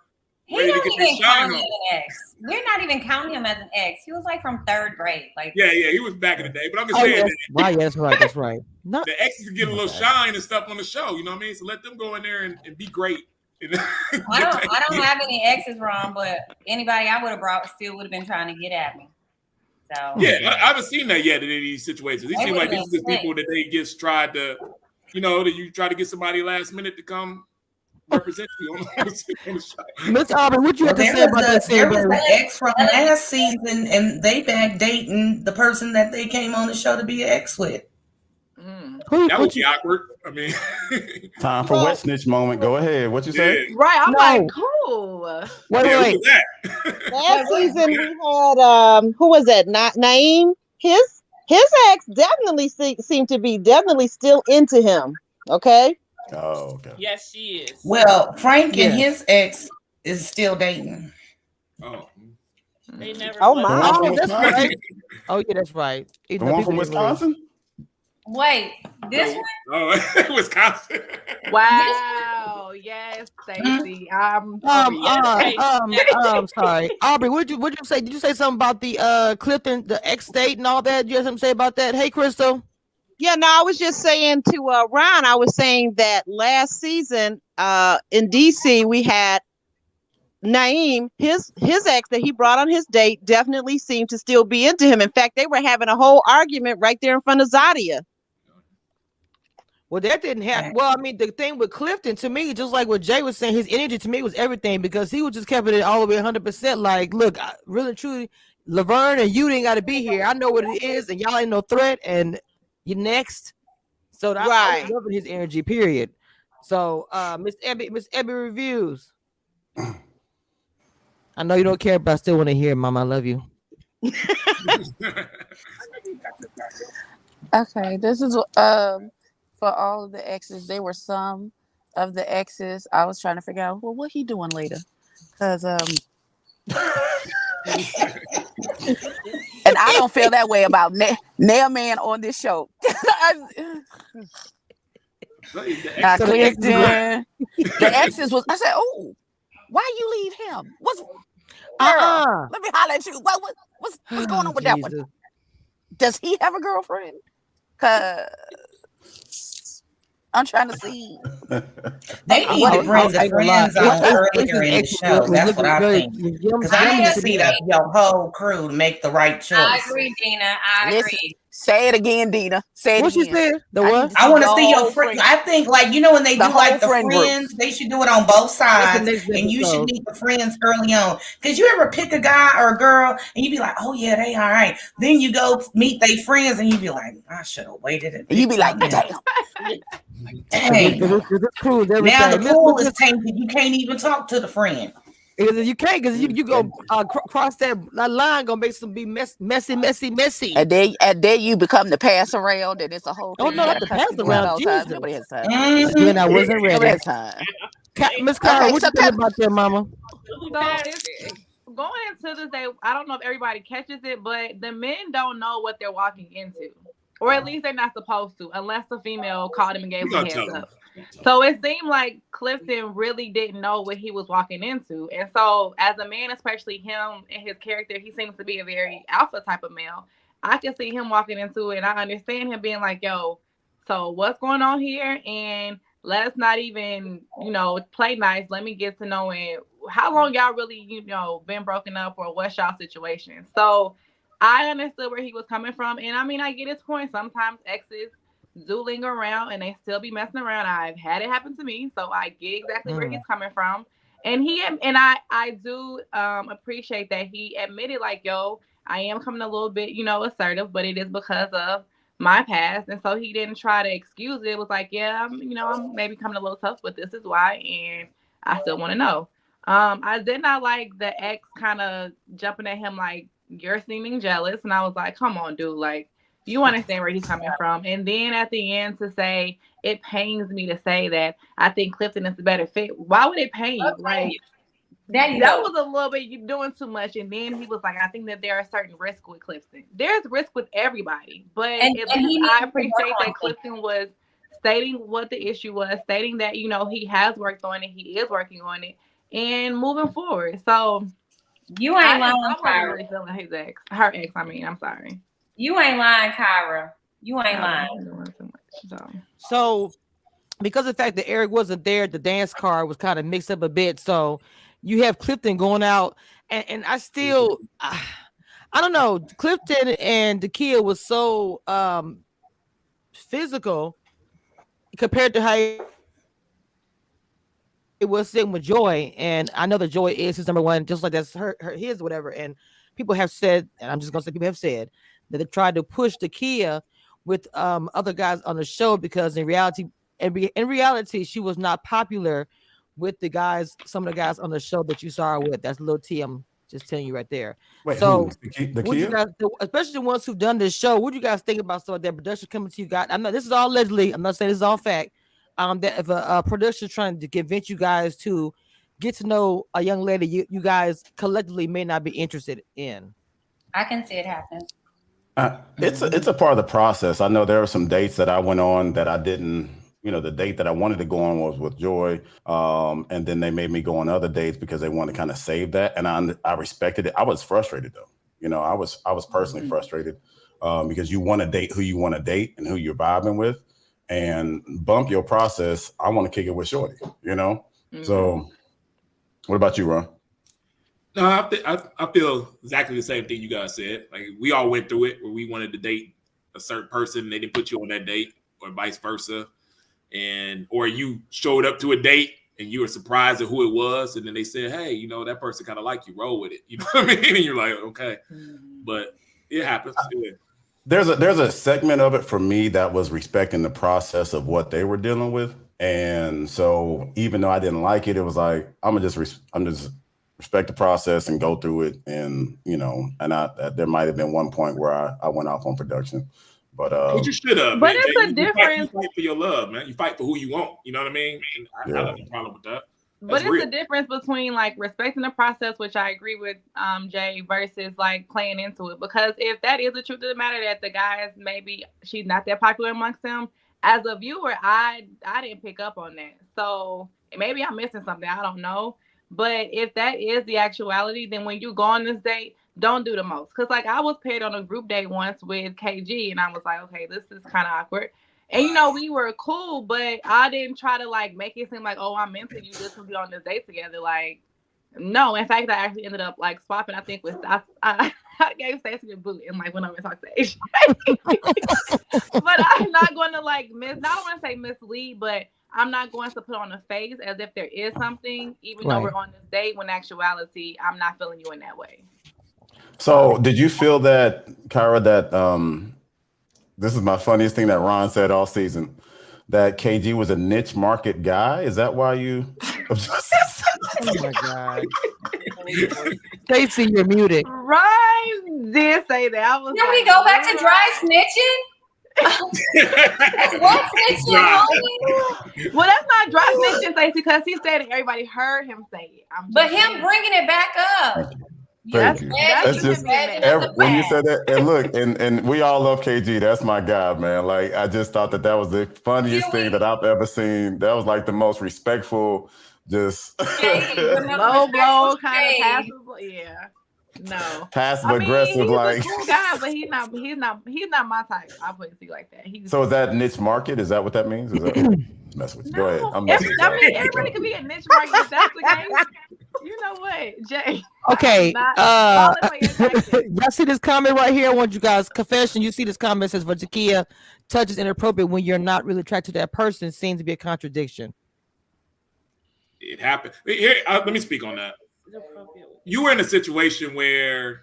ready to get their shine on. We're not even counting him as an ex. He was like from 3rd grade. Like, yeah, he was back in the day. But I'm just saying that. Right, that's right. The exes get a little shine and stuff on the show. You know what I mean? So let them go in there and be great. I don't have any exes, Ron, but anybody I would have brought still would have been trying to get at me. So yeah, I haven't seen that yet in any of these situations. These seem like these are the people that they just tried to, that you try to get somebody last minute to come represent you on the show. Miss Aubrey, what you have to say about that? There was the ex from last season, and they back dating the person that they came on the show to be an ex with. That would be awkward. I mean, time for wet snitch moment. Go ahead. What you say? Right. I'm like, cool. Wait. Last season we had who was that? Naeem. His ex definitely seemed to be still into him. Okay. Oh, okay. Yes, she is. Well, Frank and his ex is still dating. Oh. They never. Oh my. Oh, that's right. Oh yeah, that's right. The one from Wisconsin. Wait, this one? Oh, Wisconsin. Wow. Yes, Stacey. Sorry. Aubrey, what'd you say? Did you say something about the Clifton, the ex state and all that? You have something to say about that? Hey, Crystal. Yeah, no, I was just saying to Ron, I was saying that last season in DC, we had Naeem, his ex that he brought on his date definitely seemed to still be into him. In fact, they were having a whole argument right there in front of Zadia. Well, that didn't happen. Well, I mean, the thing with Clifton, to me, just like what Jay was saying, his energy to me was everything because he was just keeping it all the way 100%. Like, look, really, truly, Laverne and you ain't got to be here. I know what it is, and y'all ain't no threat, and you next. So I was loving his energy, period. So, Miss Ebby reviews. I know you don't care, but I still want to hear, Mama. I love you. Okay, this is for all of the exes. There were some of the exes. I was trying to figure out, well, what he doing later? Because and I don't feel that way about Nail Man on this show. Clifton, the exes was. I said, oh, why you leave him? What's girl? Let me holler at you. What's going on with that one? Does he have a girlfriend? Cause I'm trying to see. They need to bring the friends on earlier in the show. That's what I think. Because I need to see your whole crew make the right choice. I agree, Dina. I agree. Say it again, Dina. Say it what again. She said? The what? I want to see your friend. I think, like, you know, when they do like the friends, they should do it on both sides, and you should meet the friends early on. Because you ever pick a guy or a girl, and you be like, "Oh yeah, they all right." Then you go meet their friends, and you be like, "I should have waited." You be like, "Damn." Dang. Now the pool is tainted. You can't even talk to the friend. You can't, because you go cross that line, gonna make some be messy. And then you become the pass around, and it's a whole thing. Oh no, not the pass around. Nobody has time. Again, I wasn't ready. Nobody has time. Miss Kyra, what you think about that, Mama? So it's going into this day. I don't know if everybody catches it, but the men don't know what they're walking into, or at least they're not supposed to, unless the female called him and gave him a heads up. So it seemed like Clifton really didn't know what he was walking into. And so as a man, especially him and his character, he seems to be a very alpha type of male. I can see him walking into it, and I understand him being like, yo, so what's going on here? And let's not even, play nice. Let me get to knowing how long y'all really, been broken up, or what's y'all situation. So I understood where he was coming from. And I mean, I get his point. Sometimes exes do linger around and they still be messing around. I've had it happen to me, so I get exactly where he's coming from. And I do appreciate that he admitted, like, yo, I am coming a little bit, assertive, but it is because of my past. And so he didn't try to excuse it. It was like, yeah, I'm maybe coming a little tough, but this is why, and I still want to know. I did not like the ex kind of jumping at him like, you're seeming jealous. And I was like, come on, dude, like, you understand where he's coming from. And then at the end to say, it pains me to say that I think Clifton is the better fit. Why would it pain you? Like, that was a little bit, you're doing too much. And then he was like, I think that there are certain risks with Clifton. There's risk with everybody. But I appreciate that Clifton was stating what the issue was, stating that, he has worked on it, he is working on it, and moving forward. So you ain't lying, I wasn't really feeling his ex. Her ex, I'm sorry. You ain't lying, Kyra. You ain't lying. So, because of the fact that Eric wasn't there, the dance card was kind of mixed up a bit. So, you have Clifton going out, and I still, I don't know. Clifton and Dakia was so physical compared to how it was sitting with Joy, and I know that Joy is his number one, just like that's his whatever. And people have said, and I'm just gonna say, people have said that they tried to push Dakia with other guys on the show because in reality, she was not popular with some of the guys on the show that you saw her with. That's a little T. I'm just telling you right there. Wait, so what you guys, especially the ones who've done this show, what do you guys think about some of that production coming to you guys? This is all allegedly. I'm not saying this is all fact. That if a production trying to convince you guys to get to know a young lady you guys collectively may not be interested in. I can see it happen. It's a part of the process. I know there are some dates that I went on that I didn't, the date that I wanted to go on was with Joy. And then they made me go on other dates because they wanted to kind of save that. And I respected it. I was frustrated though. I was personally frustrated because you want to date who you want to date and who you're vibing with, and bump your process. I want to kick it with Shorty, So what about you, Ron? No, I feel exactly the same thing you guys said. Like, we all went through it where we wanted to date a certain person and they didn't put you on that date, or vice versa. Or you showed up to a date and you were surprised at who it was, and then they said, hey, that person kind of like you, roll with it. You know what I mean? And you're like, okay. But it happens. Yeah. There's a segment of it for me that was respecting the process of what they were dealing with. And so even though I didn't like it, it was like, I'm just respect the process and go through it. And, you know, and there might have been one point where I went off on production. But you should have. But Man. it's a you difference. fight for your love, man. You fight for who you want. You know what I mean? And I have no problem with that. But it's a difference between like respecting the process, which I agree with Jay, versus like playing into it. Because if that is the truth of the matter, that the guys, maybe she's not that popular amongst them, as a viewer, I didn't pick up on that. So maybe I'm missing something. I don't know. But if that is the actuality, then when you go on this date, don't do the most. Because like I was paired on a group date once with KG, and I was like, okay, this is kind of awkward. And, you know, we were cool, but I didn't try to, like, make it seem like, oh, I'm into you just to be on this date together. Like, no. In fact, I actually ended up, like, swapping, I think, with I gave Stacey a boot and, like, went over and talked to Asia. But I'm not going to, like, I don't want to say mislead, but I'm not going to put on a face as if there is something, even though we're on this date, when in actuality, I'm not feeling you in that way. So did you feel that, Kyra, that this is my funniest thing that Ron said all season, that KG was a niche market guy? Is that why you? Oh my God. Stacey, you're muted. Ryan did say that. I was Can we go back to dry snitching? What snitching? Well, that's not dry snitching, Stacey, because he said it. Everybody heard him say it. But him bringing it back up. Thank you. That's just when you said that. And look, and we all love KG. That's my guy, man. Like, I just thought that was the funniest thing that I've ever seen. That was like the most respectful, just low blow kind of passive. Yeah. No. Passive aggressive, he's like a cool guy, but he's not my type. I'll put it like that. So is that niche market? Is that what that means? Is that mess with you? Go ahead. I'm messing with you. I mean, everybody can be a niche market if that's the case. You know what, Jay? Okay. Y'all see this comment right here? I want you guys confession. You see this comment says, "For Takia, touch is inappropriate when you're not really attracted to that person." Seems to be a contradiction. It happened. Here, let me speak on that. You were in a situation where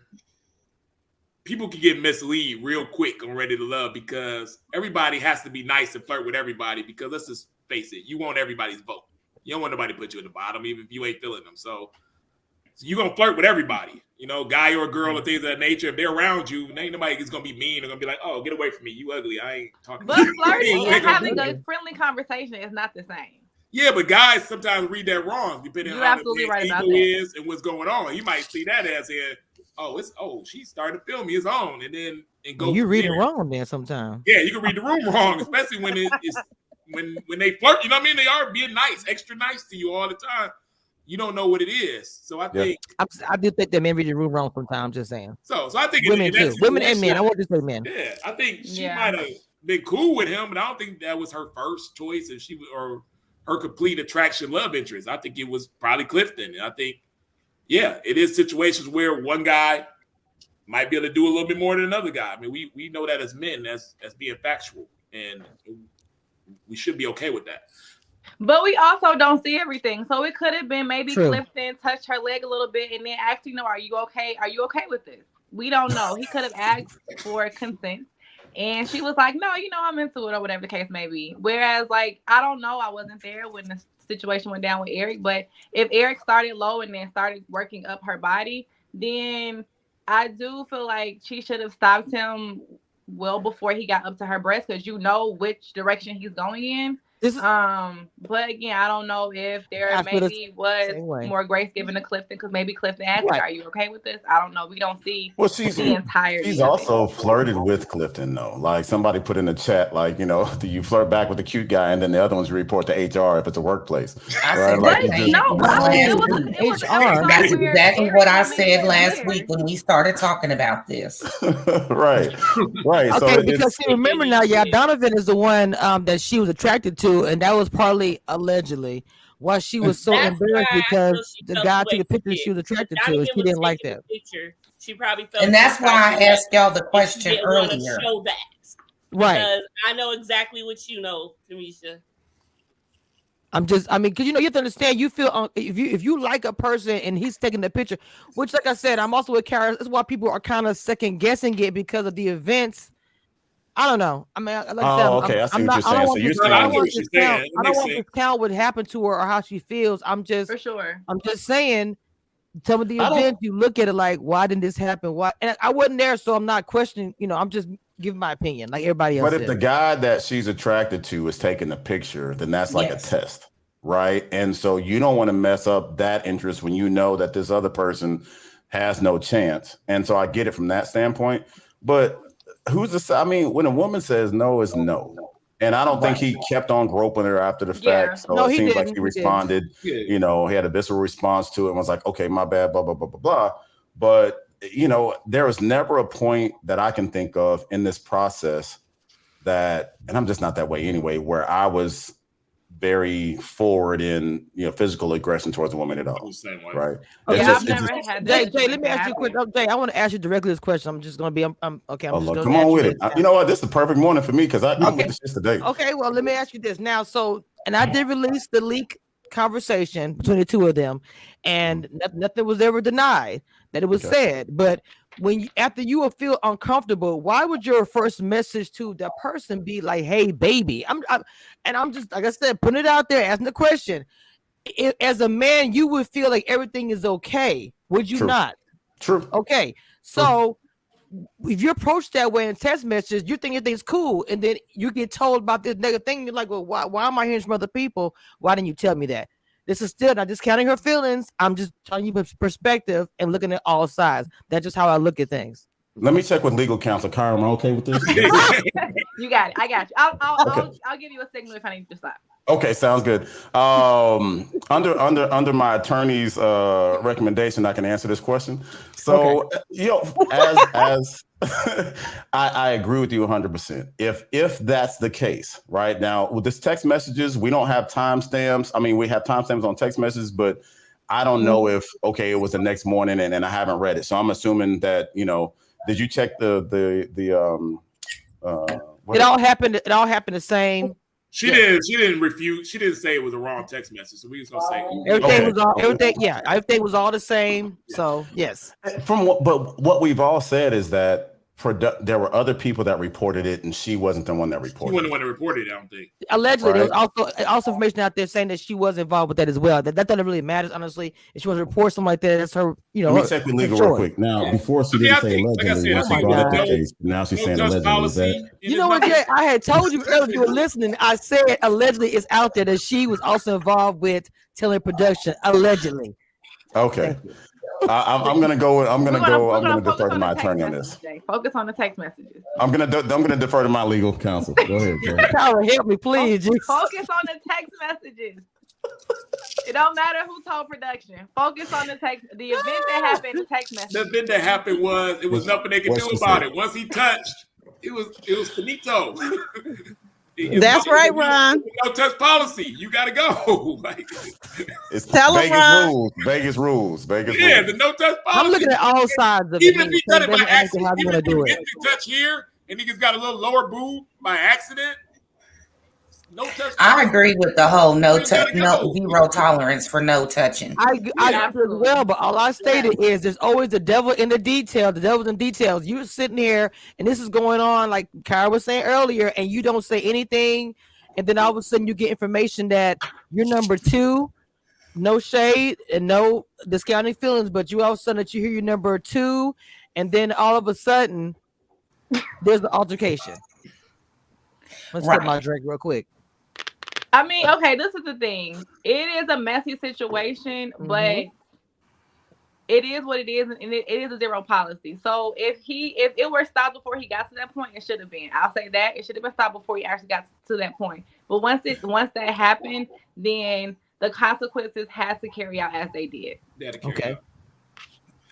people can get misled real quick on Ready to Love because everybody has to be nice and flirt with everybody, because let's just face it, you want everybody's vote. You don't want nobody to put you at the bottom, even if you ain't feeling them. So you're going to flirt with everybody, you know, guy or girl or things of that nature. If they're around you, ain't nobody is going to be mean. They're going to be like, oh, get away from me. You ugly. I ain't talking to you. But flirting and having a friendly conversation is not the same. Yeah, but guys sometimes read that wrong, depending on how the ego is and what's going on. You might see that as she's starting to feel me, it's on, and then go. You read it wrong then sometimes. Yeah, you can read the room wrong, especially when it's when they flirt. You know what I mean? They are being nice, extra nice to you all the time. You don't know what it is, so I think I do think that men read the room wrong sometimes. Just saying. So I think women too, women and men. I want to say men. Yeah, I think she might have been cool with him, but I don't think that was her first choice, and or her complete attraction love interest. I think it was probably Clifton. And I think, it is situations where one guy might be able to do a little bit more than another guy. I mean, we know that as men, as being factual, and we should be okay with that. But we also don't see everything. So it could have been maybe Clifton touched her leg a little bit and then asked, are you okay? Are you okay with this? We don't know. He could have asked for consent. And she was like, no, I'm into it, or whatever the case may be. Whereas, like, I don't know. I wasn't there when the situation went down with Eric. But if Eric started low and then started working up her body, then I do feel like she should have stopped him well before he got up to her breast, because you know which direction he's going in. But again, I don't know if there maybe was more grace given to Clifton, because maybe Clifton asked her, are you okay with this? I don't know. We don't see the entire. She's also flirted with Clifton, though. Like, somebody put in the chat, like, do you flirt back with the cute guy and then the other ones report to HR if it's a workplace? Right? It was HR. That's exactly what I said last week when we started talking about this. Right. Okay, so because remember now, Donovan is the one that she was attracted to, and that was partly allegedly why she was so embarrassed, because the guy took a picture she was attracted to, and she didn't like that. She probably felt, and that's why I asked y'all the question earlier. Show that, right? Because I know exactly what you know, Kamisha. Because you have to understand. You feel if you like a person and he's taking the picture, which, like I said, I'm also with Kyra. That's why people are kind of second guessing it because of the events. I don't know. I mean, like okay. I see what you're saying. So you're saying, I don't want to discount what happened to her or how she feels. I'm just saying Tell me the event. You look at it like, why didn't this happen? Why? And I wasn't there, so I'm not questioning. I'm just giving my opinion, like everybody else. But if the guy that she's attracted to is taking a picture, then that's like a test, right? And so you don't want to mess up that interest when you know that this other person has no chance. And so I get it from that standpoint. But who's the? I mean, when a woman says no, it's no. And I don't think he kept on groping her after the fact. So it seems like he responded, he had a visceral response to it and was like, okay, my bad, blah, blah, blah, blah, blah. But, there was never a point that I can think of in this process that, and I'm just not that way anyway, where I was very forward in physical aggression towards a woman at all. Right. Okay, I've never had that. Jay, let me ask you a quick. Jay, I want to ask you directly this question. I'm just going to be. I'm okay. I'm just going to come on with it. You know what? This is the perfect morning for me because I'm with the shit today. Okay. Well, let me ask you this now. And I did release the leak conversation between the two of them, and nothing was ever denied that it was said. But after you will feel uncomfortable, why would your first message to that person be like, "Hey, baby"? I'm just, like I said, putting it out there, asking the question. As a man, you would feel like everything is okay, would you not? True. Okay, so if you approach that way in text messages, you think everything's cool, and then you get told about this negative thing. You're like, well, why am I hearing from other people? Why didn't you tell me that? This is still not discounting her feelings. I'm just telling you perspective and looking at all sides. That's just how I look at things. Let me check with legal counsel. Kyra, am I okay with this? You got it. I got you. I'll give you a signal if I need to stop. Okay, sounds good. Under my attorney's recommendation, I can answer this question. So, as I agree with you 100%. If that's the case, right now with this text messages, we don't have timestamps. I mean, we have timestamps on text messages, but I don't know if it was the next morning and I haven't read it. So I'm assuming that did you check it all happened. It all happened the same. She didn't refute. She didn't say it was a wrong text message. So we just gonna say everything was all the same. So yes. But what we've all said is that there were other people that reported it, and she wasn't the one that reported. She wasn't the one that reported it. I don't think. Allegedly, there was also information out there saying that she was involved with that as well. That doesn't really matter, honestly. If she wants to report something like that, that's her. Let me check with legal real quick. Now, before she didn't say allegedly, when she brought up the case, now she's saying allegedly. Is that? You know what, Jay? I had told you earlier. You were listening. I said allegedly it's out there that she was also involved with teleproduction. Allegedly. Okay. I'm gonna defer to my attorney on this. Focus on the text messages. I'm gonna defer to my legal counsel. Go ahead, Kyra, help me, please. Focus on the text messages. It don't matter who told production. Focus on the event that happened. The text message. The event that happened was nothing they could do about it. Once he touched, it was finito. That's right, Ron. No touch policy. You got to go. It's Vegas rules. Yeah, the no touch policy. I'm looking at all sides of even it. If he done it by accident, even if he get the touch here and niggas got a little lower boob by accident. No touch. I agree with the whole zero tolerance for no touching. I agree as well, but all I stated is there's always the devil in the detail. The devil's in details. You're sitting here and this is going on, like Kyra was saying earlier, and you don't say anything, and then all of a sudden you get information that you're number 2, no shade and no discounting feelings, but you all of a sudden that you hear you're number 2, and then all of a sudden there's the altercation. Let's get my drink real quick. I mean, okay, this is the thing. It is a messy situation, but it is what it is, and it is a zero policy. So if it were stopped before he got to that point, it should have been. I'll say that it should have been stopped before he actually got to that point. But once that happened, then the consequences had to carry out as they did. Okay.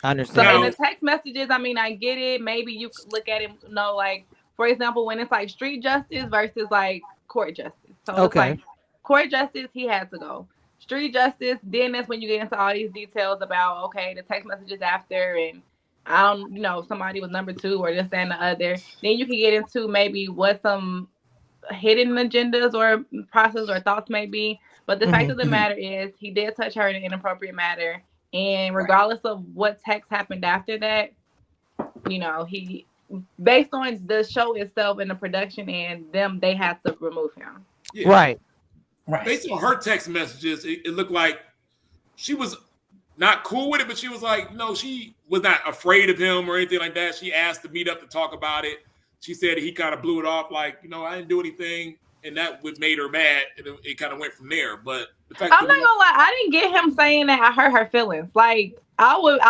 I understand. So in the text messages, I mean, I get it. Maybe you could look at it, like, for example, when it's like street justice versus like court justice. So it's like court justice, he had to go. Street justice, then that's when you get into all these details about, okay, the text messages after, and somebody was number 2 or this and the other. Then you can get into maybe what some hidden agendas or process or thoughts may be. But the fact of the matter is he did touch her in an inappropriate manner. And regardless of what text happened after that, he, based on the show itself and the production and them, they had to remove him. Yeah. Right. Based on her text messages, it looked like she was not cool with it, but she was like, no, she was not afraid of him or anything like that. She asked to meet up to talk about it. She said he kind of blew it off like, I didn't do anything. And that would made her mad. And it kind of went from there. But the fact I'm not gonna lie, I didn't get him saying that I hurt her feelings. Like I would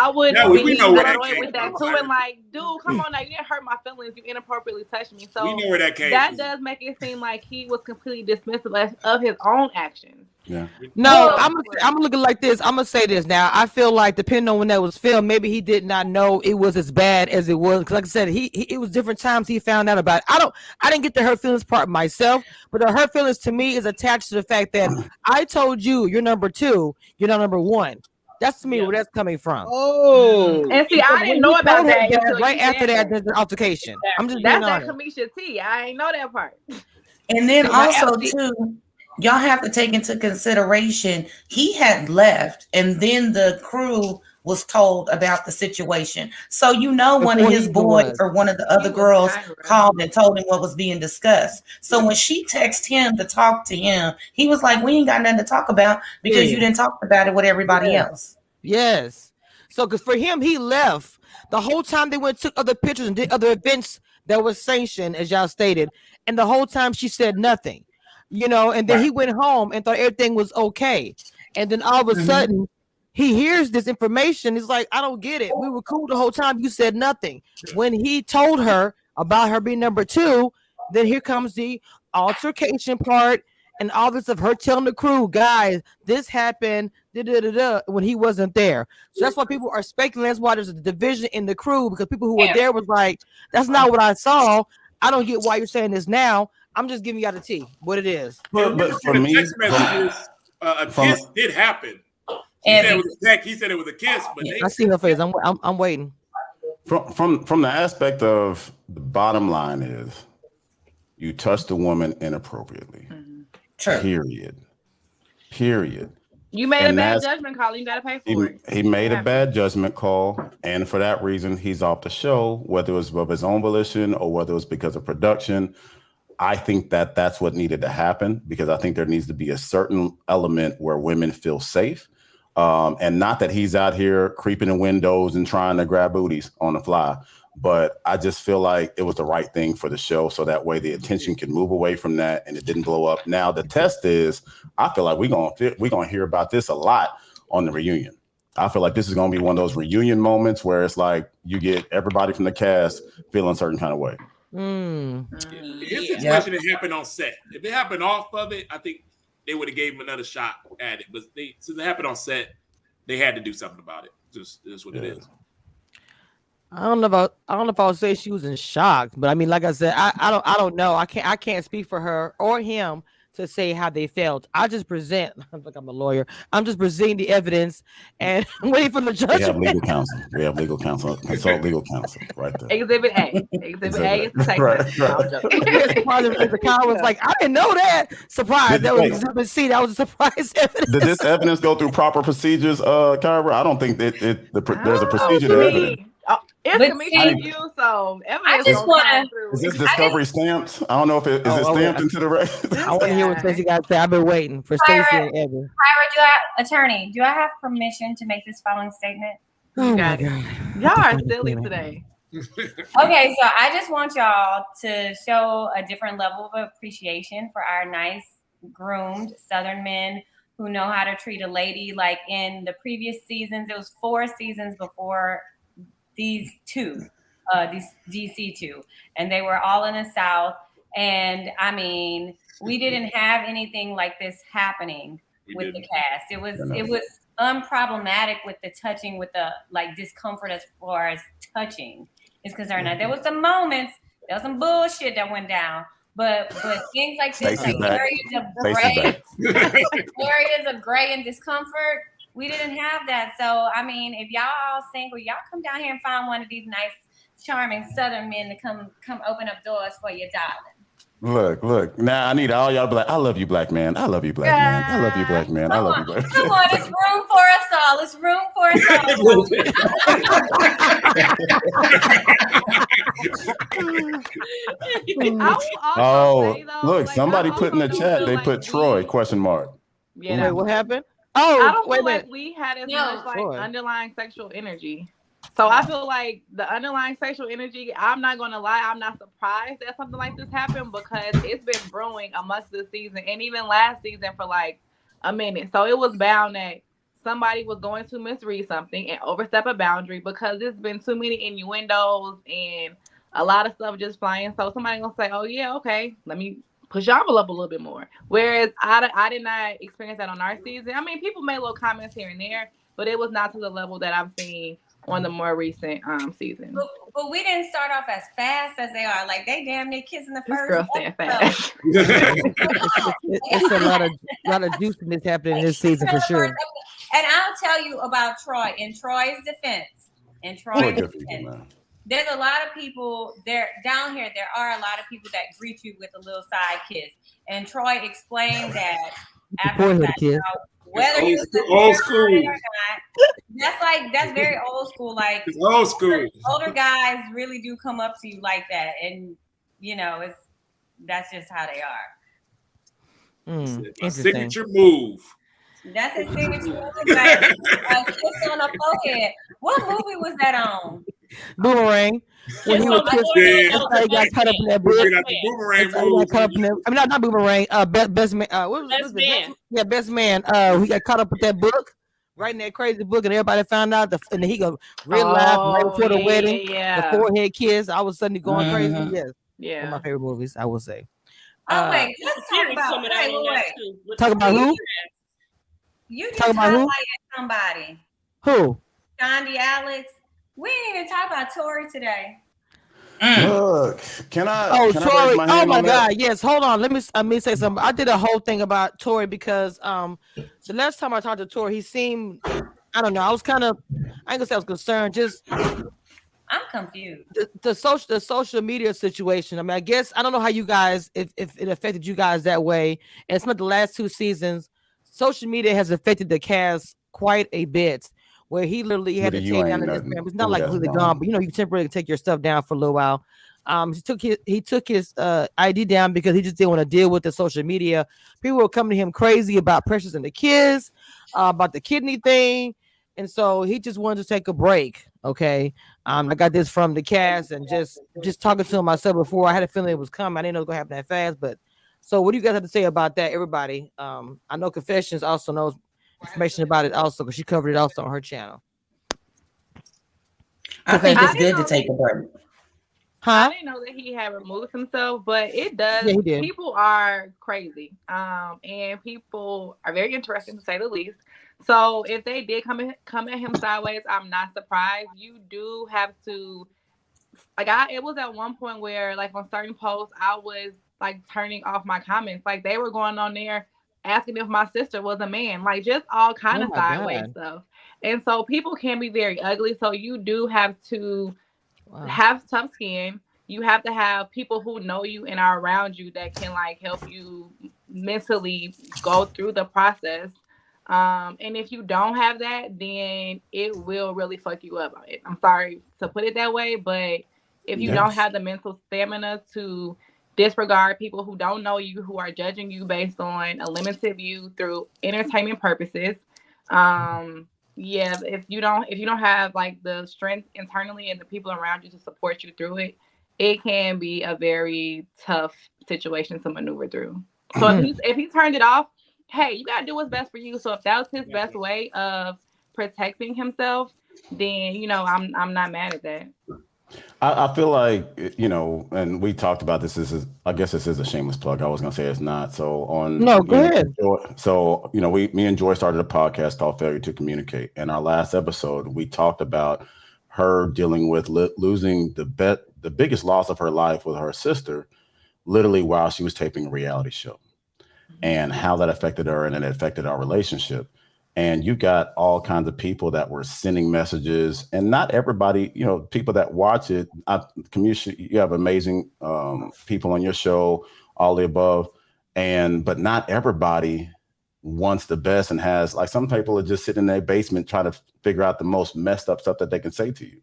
we know where that annoyed came with that from. too, and like, dude, come on now, you didn't hurt my feelings. You inappropriately touched me. So we know where that came from. That does make it seem like he was completely dismissive of his own actions. Yeah. No, I'm looking like this. I'm gonna say this now. I feel like depending on when that was filmed, maybe he did not know it was as bad as it was. Because like I said, it was different times he found out about it. I didn't get the hurt feelings part myself, but the hurt feelings to me is attached to the fact that I told you you're number 2, you're not number 1. That's to me where that's coming from. Oh, and see, I didn't know about that until right after that. There's an altercation. I'm just being that's that honest. Kamisha T. I ain't know that part. And then also too, y'all have to take into consideration he had left, and then the crew was told about the situation. So one of his boys or one of the other girls called and told him what was being discussed. So when she texted him to talk to him, he was like, "We ain't got nothing to talk about because you didn't talk about it with everybody else." Yes. So because for him, he left the whole time. They went took other pictures and did other events that was sanctioned, as y'all stated, and the whole time she said nothing. And then he went home and thought everything was okay. And then all of a sudden, he hears this information. He's like, I don't get it. We were cool the whole time. You said nothing. When he told her about her being number 2, then here comes the altercation part and all this of her telling the crew, guys, this happened when he wasn't there. So that's why people are speculating. That's why there's a division in the crew, because people who were there was like, that's not what I saw. I don't get why you're saying this now. I'm just giving you the tea, what it is. But for me, text messages, a kiss did happen. He said it was a kiss, but I see her face. I'm waiting. From the aspect of the bottom line is, you touched a woman inappropriately. Period. You made a bad judgment call. You got to pay for it. He made a bad judgment call, and for that reason, he's off the show. Whether it was of his own volition or whether it was because of production. I think that's what needed to happen, because I think there needs to be a certain element where women feel safe, and not that he's out here creeping in windows and trying to grab booties on the fly. But I just feel like it was the right thing for the show, so that way the attention can move away from that and it didn't blow up. Now the test is, I feel like we're gonna hear about this a lot on the reunion. I feel like this is gonna be one of those reunion moments where it's like you get everybody from the cast feeling a certain kind of way. His situation it happened on set. If it happened off of it, I think they would have gave him another shot at it. But since it happened on set, they had to do something about it. Just is what it is. I don't know if I would say she was in shock, but I mean, like I said, I don't know. I can't speak for her or him to say how they felt. I just present. I'm like I'm a lawyer. I'm just presenting the evidence and waiting for the judge. We have legal counsel. Consult legal counsel right there. Exhibit A. Exhibit A is the The car was like, I didn't know that. Surprise! That was Exhibit C. That was a surprise evidence. Did this evidence go through proper procedures, Kyra? I don't think that there's a procedure to evidence. It's commission you, so I just want to. Is this discovery stamped? I don't know if it is stamped into the record. I want to hear what Stacey got to say. I've been waiting for Stacey and Evan. Attorney, do I have permission to make this following statement? Oh my God. Y'all are silly today. Okay, so I just want y'all to show a different level of appreciation for our nice, groomed Southern men who know how to treat a lady. Like in the previous seasons, it was 4 seasons before these DC 2, and they were all in the South. And I mean, we didn't have anything like this happening with the cast. It was unproblematic with the touching, with the like discomfort as far as touching is concerned. Now, there was some moments, there was some bullshit that went down, but things like this, like areas of gray and discomfort, we didn't have that. So, I mean, if y'all all single, y'all come down here and find one of these nice, charming Southern men to come open up doors for you, darling. Look. Now I need all y'all to be like, I love you, black man. I love you, black man. I love you, black man. I love you, black man. Come on, it's room for us all. It's room for us all. Look, somebody put in the chat, they put Troy, question mark. Yeah. Wait, what happened? Oh, I don't wait a feel minute. like we had as No. much like Troy. underlying sexual energy. So I feel like the underlying sexual energy, I'm not gonna lie, I'm not surprised that something like this happened because it's been brewing amongst this season and even last season for like a minute. So it was bound that somebody was going to misread something and overstep a boundary because there's been too many innuendos and a lot of stuff just flying. So somebody gonna say, "Oh yeah, okay, let me push your envelope a little bit more." Whereas I did not experience that on our season. I mean, people made little comments here and there, but it was not to the level that I've seen on the more recent season. But we didn't start off as fast as they are. Like they damn near kissing the This first. girl saying fast. It's a lot of juiciness happening in this season for sure. And I'll tell you about Troy. In Troy's defense, there's a lot of people there down here. There are a lot of people that greet you with a little side kiss. And Troy explained that after that, whether you're old school or not, that's very old school. Like it's old school. Older guys really do come up to you like that, and that's just how they are. My signature move. That's his signature move. Like a kiss on the forehead. What movie was that on? Boomerang. When he was kissed, he got cut up in that book. Boomerang got cut up in that, I mean, not boomerang. Best man. What was it? Man. Yeah, best man. He got caught up with that book, writing that crazy book, and everybody found out. And then he go real live right before the wedding. Yeah. The forehead kiss. I was suddenly going crazy. Yes. Yeah. One of my favorite movies, I would say. Wait, let's talk about. Wait. Talk about who? You just talk about who? highlighted somebody. Who? Gandhi Alex. We didn't even talk about Tori today. Look, can I? Oh, can Tori! I raise my hand My on God! that? Yes. Hold on. Let me say something. I did a whole thing about Tori because the last time I talked to Tori, he seemed, I don't know. I was kind of, I ain't gonna say I was concerned. Just I'm confused. The social media situation. I mean, I guess I don't know how you guys, if it affected you guys that way. And it's not the last 2 seasons. Social media has affected the cast quite a bit. Where he literally had to take down his Instagram. It's not like completely gone, but you temporarily take your stuff down for a little while. He took his ID down because he just didn't want to deal with the social media. People were coming to him crazy about Precious and the kids, about the kidney thing, and so he just wanted to take a break. Okay, I got this from the cast and just talking to him myself before. I had a feeling it was coming. I didn't know it was gonna happen that fast, but so what do you guys have to say about that, everybody? I know Confessions also knows information about it also because she covered it also on her channel. I think it's good to take a break. I didn't know that he had removed himself, but it does. Yeah, he did. People are crazy, and people are very interesting to say the least. So if they did come at him sideways, I'm not surprised. You do have to, it was at one point where like on certain posts, I was like turning off my comments. Like they were going on there asking if my sister was a man, like just all kind of sideways stuff. And so people can be very ugly. So you do have to have tough skin. You have to have people who know you and are around you that can like help you mentally go through the process. And if you don't have that, then it will really fuck you up. I'm sorry to put it that way, but if you don't have the mental stamina to disregard people who don't know you, who are judging you based on a limited view through entertainment purposes, if you don't have like the strength internally and the people around you to support you through it, it can be a very tough situation to maneuver through. So if he turned it off, hey, you gotta do what's best for you. So if that was his best way of protecting himself, then I'm not mad at that. I feel like, and we talked about this. I guess this is a shameless plug. I was going to say it's not. So go ahead. So, me and Joy started a podcast called Failure to Communicate. And our last episode, we talked about her dealing with losing the biggest loss of her life with her sister, literally while she was taping a reality show, and how that affected her and it affected our relationship. And you got all kinds of people that were sending messages, and not everybody, people that watch it, you have amazing people on your show, all the above, but not everybody wants the best and has, like, some people are just sitting in their basement trying to figure out the most messed up stuff that they can say to you.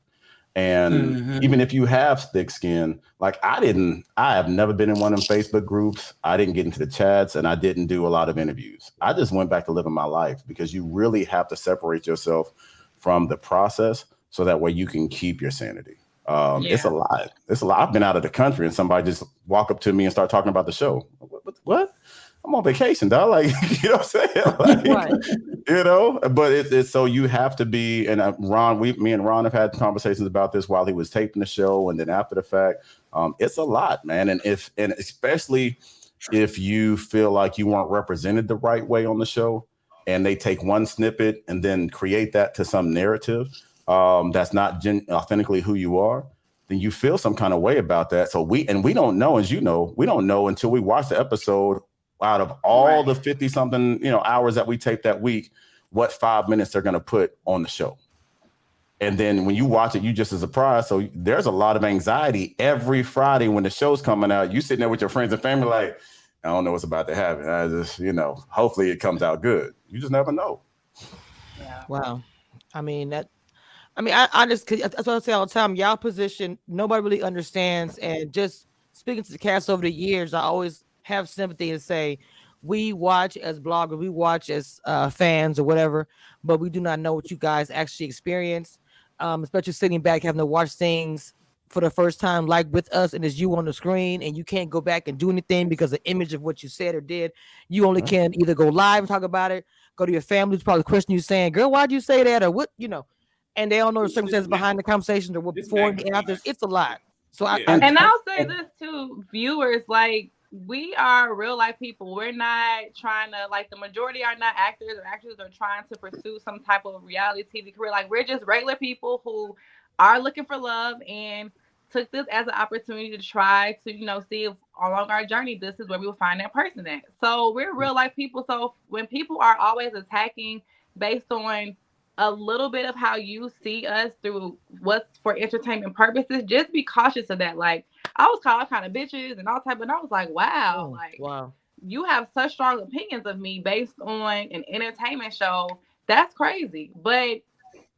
And even if you have thick skin, like I have never been in one of them Facebook groups. I didn't get into the chats, and I didn't do a lot of interviews. I just went back to living my life, because you really have to separate yourself from the process so that way you can keep your sanity. It's a lot. It's a lot. I've been out of the country and somebody just walk up to me and start talking about the show. What? I'm on vacation, dog. Like, you know what I'm saying? Like, Right. you know, but it's so you have to be, and me and Ron have had conversations about this while he was taping the show and then after the fact. It's a lot, man. And especially if you feel like you weren't represented the right way on the show, and they take one snippet and then create that to some narrative that's not authentically who you are, then you feel some kind of way about that. So we don't know, as you know, we don't know until we watch the episode, out of all the 50 something, hours that we tape that week, what 5 minutes they're going to put on the show. And then when you watch it, you just as surprised. So there's a lot of anxiety every Friday when the show's coming out. You sitting there with your friends and family, like, I don't know what's about to happen. I just, hopefully it comes out good. You just never know. Yeah. Wow. I just, that's what I say all the time. Y'all position, nobody really understands. And just speaking to the cast over the years, I always have sympathy and say, we watch as bloggers, we watch as fans or whatever, but we do not know what you guys actually experience. Especially sitting back, having to watch things for the first time, like with us, and it's you on the screen, and you can't go back and do anything because the image of what you said or did. You only can either go live and talk about it, go to your family, probably question you saying, "Girl, why'd you say that?" or what, and they don't know the circumstances behind the conversation or what before and after. It's a lot. So and I'll say this too, viewers, like, we are real life people. We're not trying to, like, the majority are not actors or actors are trying to pursue some type of reality TV career. Like, we're just regular people who are looking for love and took this as an opportunity to try to, see if along our journey, this is where we will find that person at. So we're real life people. So when people are always attacking based on a little bit of how you see us through what's for entertainment purposes, just be cautious of that. Like, I was called all kind of bitches and all type, and I was like, wow, you have such strong opinions of me based on an entertainment show. That's crazy. But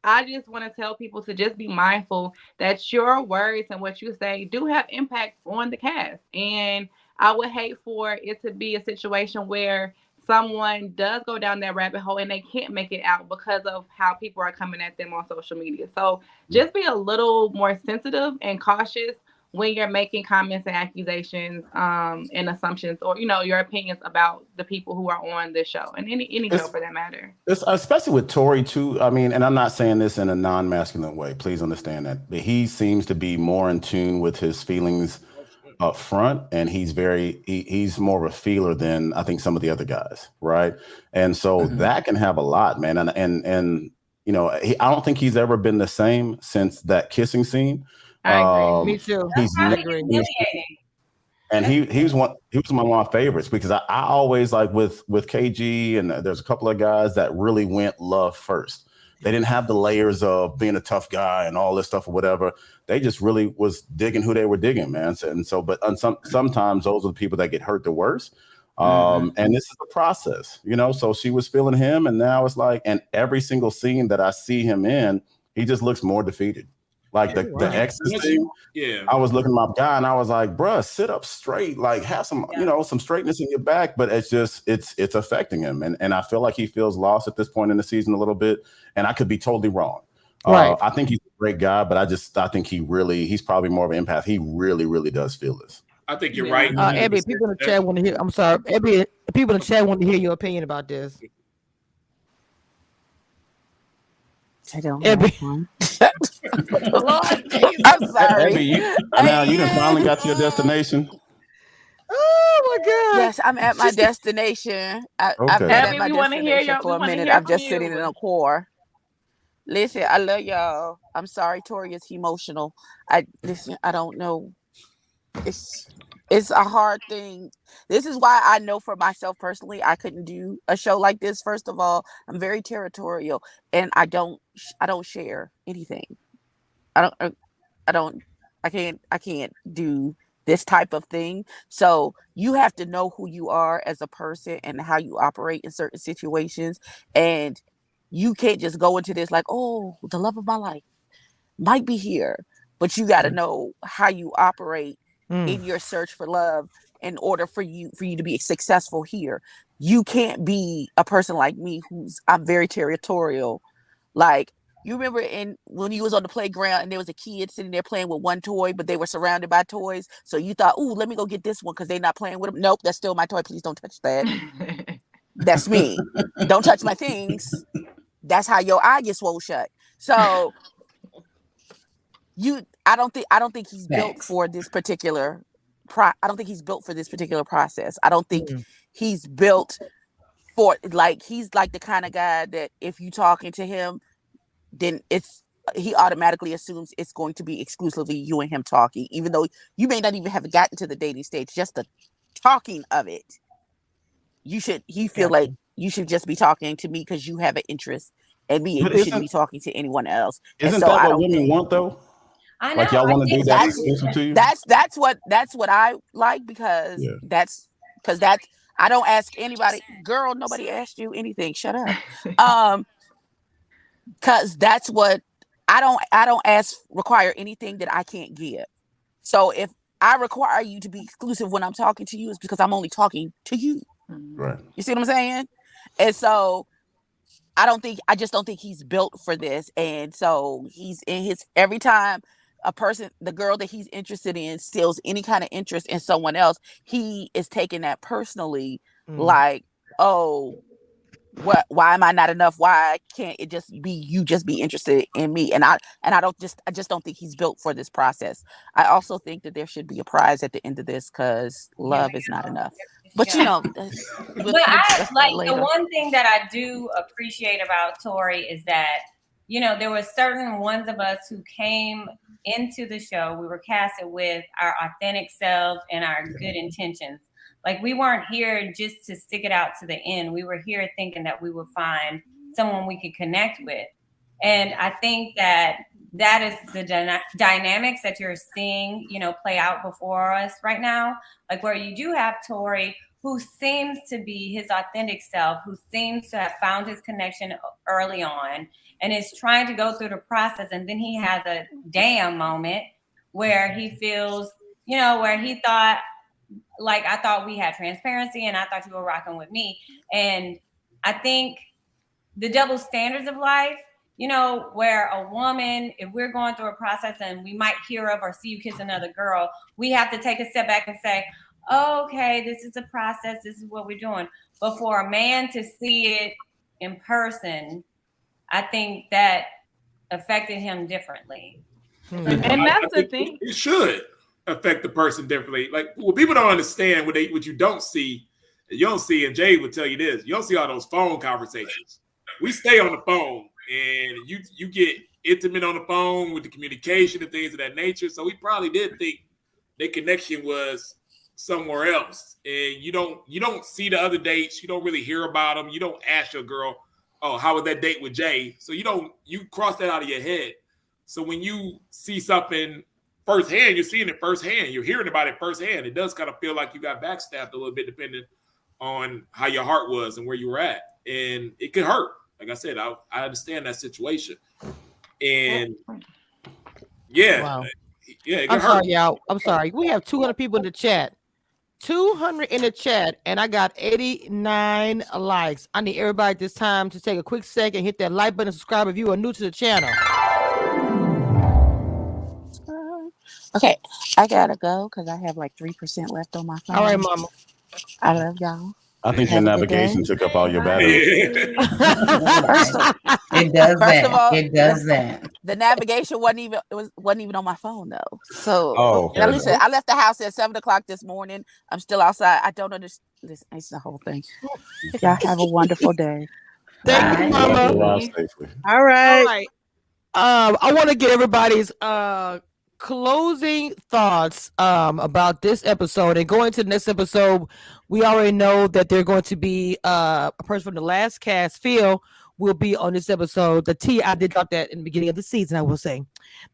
I just want to tell people to just be mindful that your words and what you say do have impact on the cast. And I would hate for it to be a situation where someone does go down that rabbit hole and they can't make it out because of how people are coming at them on social media. So just be a little more sensitive and cautious when you're making comments and accusations and assumptions, or your opinions about the people who are on this show and any show for that matter. It's, especially with Tori too. I mean, and I'm not saying this in a non-masculine way. Please understand that. But he seems to be more in tune with his feelings up front, and he's more of a feeler than I think some of the other guys, right? And so that can have a lot, man. And I don't think he's ever been the same since that kissing scene. I agree. Me too. I agree. And he was one of my favorites, because I always, like, with KG, and there's a couple of guys that really went love first. They didn't have the layers of being a tough guy and all this stuff or whatever. They just really was digging who they were digging, man. And so, but sometimes those are the people that get hurt the worst. And this is a process, so she was feeling him, and now it's like, and every single scene that I see him in, he just looks more defeated. Like the exes thing. Yeah. I was looking at my guy and I was like, bruh, sit up straight, like have some, some straightness in your back. But it's just, it's affecting him. And I feel like he feels lost at this point in the season a little bit. And I could be totally wrong. Right. I think he's a great guy, but I think he's probably more of an empath. He really, really does feel this. I think you're right. Abby, people in the chat want to hear, I'm sorry, Abby, people in the chat want to hear your opinion about this. I don't have one. I'm sorry. Abby, you done finally got to your destination. Oh my God! Yes, I'm at my destination. I've been at my destination for a minute. I'm just sitting in a car. Listen, I love y'all. I'm sorry, Tori is emotional. I don't know. It's a hard thing. This is why I know for myself personally, I couldn't do a show like this. First of all, I'm very territorial, and I don't share anything. I can't do this type of thing. So you have to know who you are as a person and how you operate in certain situations. And you can't just go into this like, oh, the love of my life. might be here, but you got to know how you operate in your search for love in order for you to be successful here. You can't be a person like me I'm very territorial. Like, you remember when you was on the playground and there was a kid sitting there playing with one toy, but they were surrounded by toys. So you thought, ooh, let me go get this one because they're not playing with them. Nope, that's still my toy. Please don't touch that. That's me. Don't touch my things. That's how your eye gets swole shut. So I don't think he's built for this particular I don't think he's built for this particular process. I don't think he's built for, like, he's like the kind of guy that if you talking to him, then he automatically assumes it's going to be exclusively you and him talking, even though you may not even have gotten to the dating stage. Just the talking of it, he feel like you should just be talking to me because you have an interest in me, and you shouldn't be talking to anyone else. Isn't that what women want, though? I know. Like, y'all want to do that exclusive to you? That's what I like, because I don't ask anybody. Girl, nobody asked you anything. Shut up. Because that's what I don't require anything that I can't give. So if I require you to be exclusive when I'm talking to you, it's because I'm only talking to you. Right. You see what I'm saying? And so I just don't think he's built for this. And so he's in every time the girl that he's interested in feels any kind of interest in someone else, he is taking that personally, like, oh, why am I not enough? Why can't it just be you just be interested in me? And I just don't think he's built for this process. I also think that there should be a prize at the end of this, because love is not enough. But but I like the one thing that I do appreciate about Tori is that, there were certain ones of us who came into the show. We were casted with our authentic selves and our good intentions. Like, we weren't here just to stick it out to the end. We were here thinking that we would find someone we could connect with. And I think that is the dynamics that you're seeing, play out before us right now. Like, where you do have Tori, who seems to be his authentic self, who seems to have found his connection early on and is trying to go through the process. And then he has a damn moment where he feels, where he thought, like, I thought we had transparency and I thought you were rocking with me. And I think the double standards of life, where a woman, if we're going through a process and we might hear of or see you kiss another girl, we have to take a step back and say, oh, okay, this is a process. This is what we're doing. But for a man to see it in person, I think that affected him differently. And that's the thing. It should affect the person differently. Like, what people don't understand, what you don't see, and Jay would tell you this, you don't see all those phone conversations. We stay on the phone, and you get intimate on the phone with the communication and things of that nature. So we probably did think their connection was somewhere else, and you don't see the other dates. You don't really hear about them. You don't ask your girl, oh, how was that date with Jay? So you cross that out of your head. So when you see something firsthand, you're seeing it firsthand. You're hearing about it firsthand. It does kind of feel like you got backstabbed a little bit, depending on how your heart was and where you were at. And it could hurt. Like I said, I understand that situation. And yeah. Wow. Yeah, it I'm could sorry, hurt. y'all. I'm sorry. We have 200 people in the chat. 200 in the chat, and I got 89 likes. I need everybody at this time to take a quick second, hit that like button, subscribe if you are new to the channel. Okay, I gotta go because I have like 3% left on my phone. All right, mama. I love y'all. I think your navigation took up all your battery. It does that. The navigation wasn't even on my phone though. So okay. Listen, I left the house at 7:00 this morning. I'm still outside. I don't understand. It's the whole thing. Y'all have a wonderful day. Thank you, mama. All right. I want to get everybody's closing thoughts about this episode, and going to the next episode. We already know that they're going to be a person from the last cast. Phil will be on this episode. I did drop that in the beginning of the season. I will say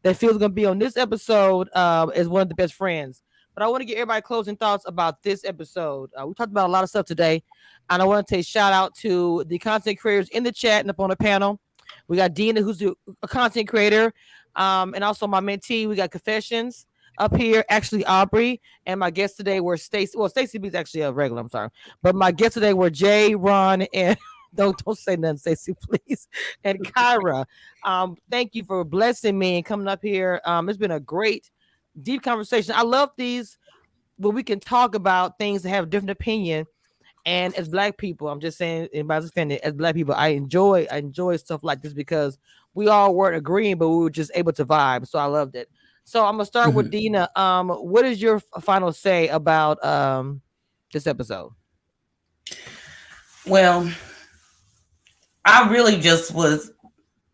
that Phil's going to be on this episode as one of the best friends. But I want to get everybody closing thoughts about this episode. We talked about a lot of stuff today, and I want to take shout out to the content creators in the chat and up on the panel. We got Dina, who's a content creator. And also my mentee, we got Confessions up here. Actually, Aubrey, and my guests today were Stacey. Well, Stacey B is actually a regular. I'm sorry, but my guests today were Jay, Ron, and don't say nothing, Stacey, please, and Kyra. Thank you for blessing me and coming up here. It's been a great, deep conversation. I love these where we can talk about things that have different opinion. And as Black people, I'm just saying, anybody's offended, as Black people, I enjoy stuff like this because we all weren't agreeing, but we were just able to vibe. So I loved it. So I'm gonna start with Dina. What is your final say about this episode? Well, I really just was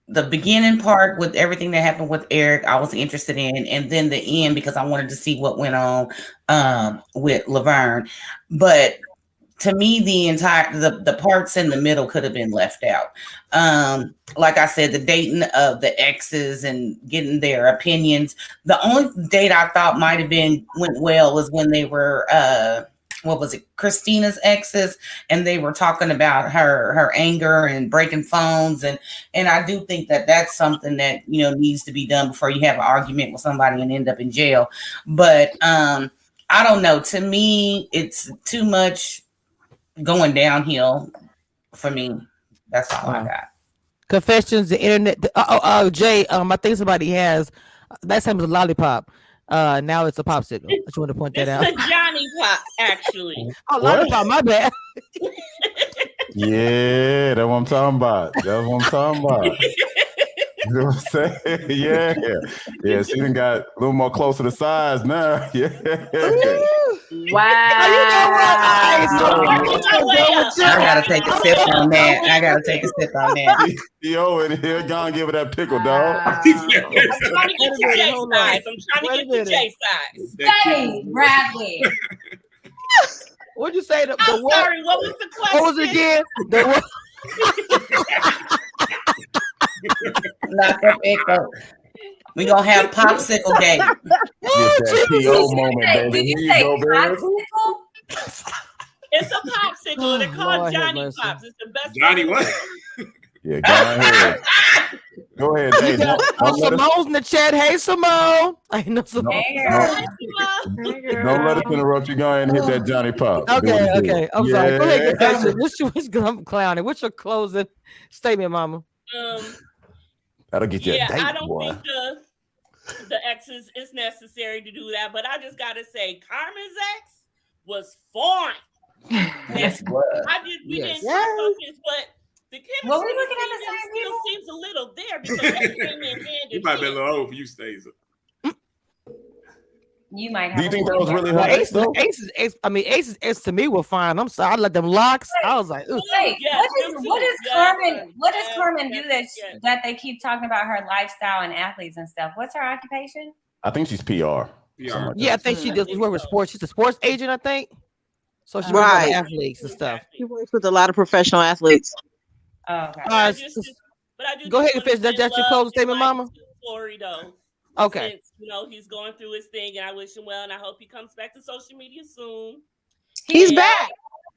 the beginning part with everything that happened with Eric. I was interested in, and then the end because I wanted to see what went on with Laverne. But to me, the parts in the middle could have been left out. Like I said, the dating of the exes and getting their opinions. The only date I thought might have went well was when they were what was it, Christina's exes, and they were talking about her anger and breaking phones, and I do think that that's something that needs to be done before you have an argument with somebody and end up in jail. But I don't know. To me, it's too much going downhill for me. That's all I got. Confessions, the internet. Jay, I think somebody has. Last time it was a lollipop. Now it's a popsicle. I just want to point that out. It's a Johnny Pop, actually. Oh, lollipop, my bad. Yeah, that's what I'm talking about. That's what I'm talking about. You know what I'm saying? Yeah. She done got a little more close to the size now. Yeah. Wow. I gotta take a sip on that. Yo, in here, go and give it that pickle, dog. I'm trying to get your J size. Hey, Bradley. What'd you say? I'm sorry. What was the question? What was it again? Not the pickle. We gonna have popsicle day. Get that PO moment, baby. Here you go, baby. It's a popsicle. They're called Johnny Pops. It's the best. Johnny what? Yeah, go ahead. Go ahead, Dave. Simone's in the chat. Hey, Simone. I know Simone. Don't let us interrupt you. Go ahead and hit that Johnny Pop. Okay. I'm sorry. Go ahead, what's I'm clowning? What's your closing statement, Mama? That'll get you a date, I don't boy. think the exes is necessary to do that, but I just gotta say, Carmen's ex was fine. Yes, we didn't talk about this, but the chemistry Well, we looking at the same still seems a little there because they came in hand You might be a little old for you, Stacey. You might have. Do you think that was really her ex, though? Ace's ex to me were fine. I'm sorry. I let them locks. I was like, ugh. Wait, what does Carmen do that they keep talking about her lifestyle and athletes and stuff? What's her occupation? I think she's PR. Yeah, I think she does work with sports. She's a sports agent, I think. So she works with athletes and stuff. She works with a lot of professional athletes. Oh, okay. Go ahead and finish. That's your closing statement, Mama. Florida. Okay. Since, he's going through his thing, and I wish him well, and I hope he comes back to social media soon. He's back.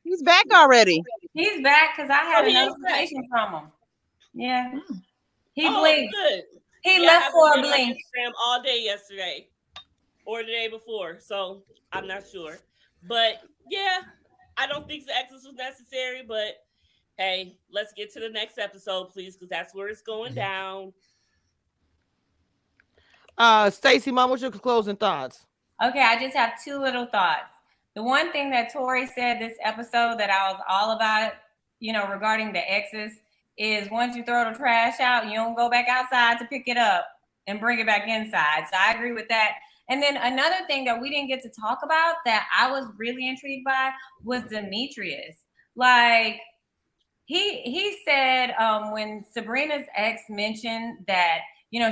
He's back already. He's back because I had a notification from him. Yeah. He blinked. Good. He left for a blink. Instagram all day yesterday or the day before, so I'm not sure. But yeah, I don't think the exes was necessary, but hey, let's get to the next episode, please, because that's where it's going down. Stacey, Mom, what's your closing thoughts? Okay, I just have two little thoughts. The one thing that Tori said this episode that I was all about, regarding the exes, is once you throw the trash out, you don't go back outside to pick it up and bring it back inside. So I agree with that. And then another thing that we didn't get to talk about that I was really intrigued by was Demetrius. Like, he said when Sabrina's ex mentioned that,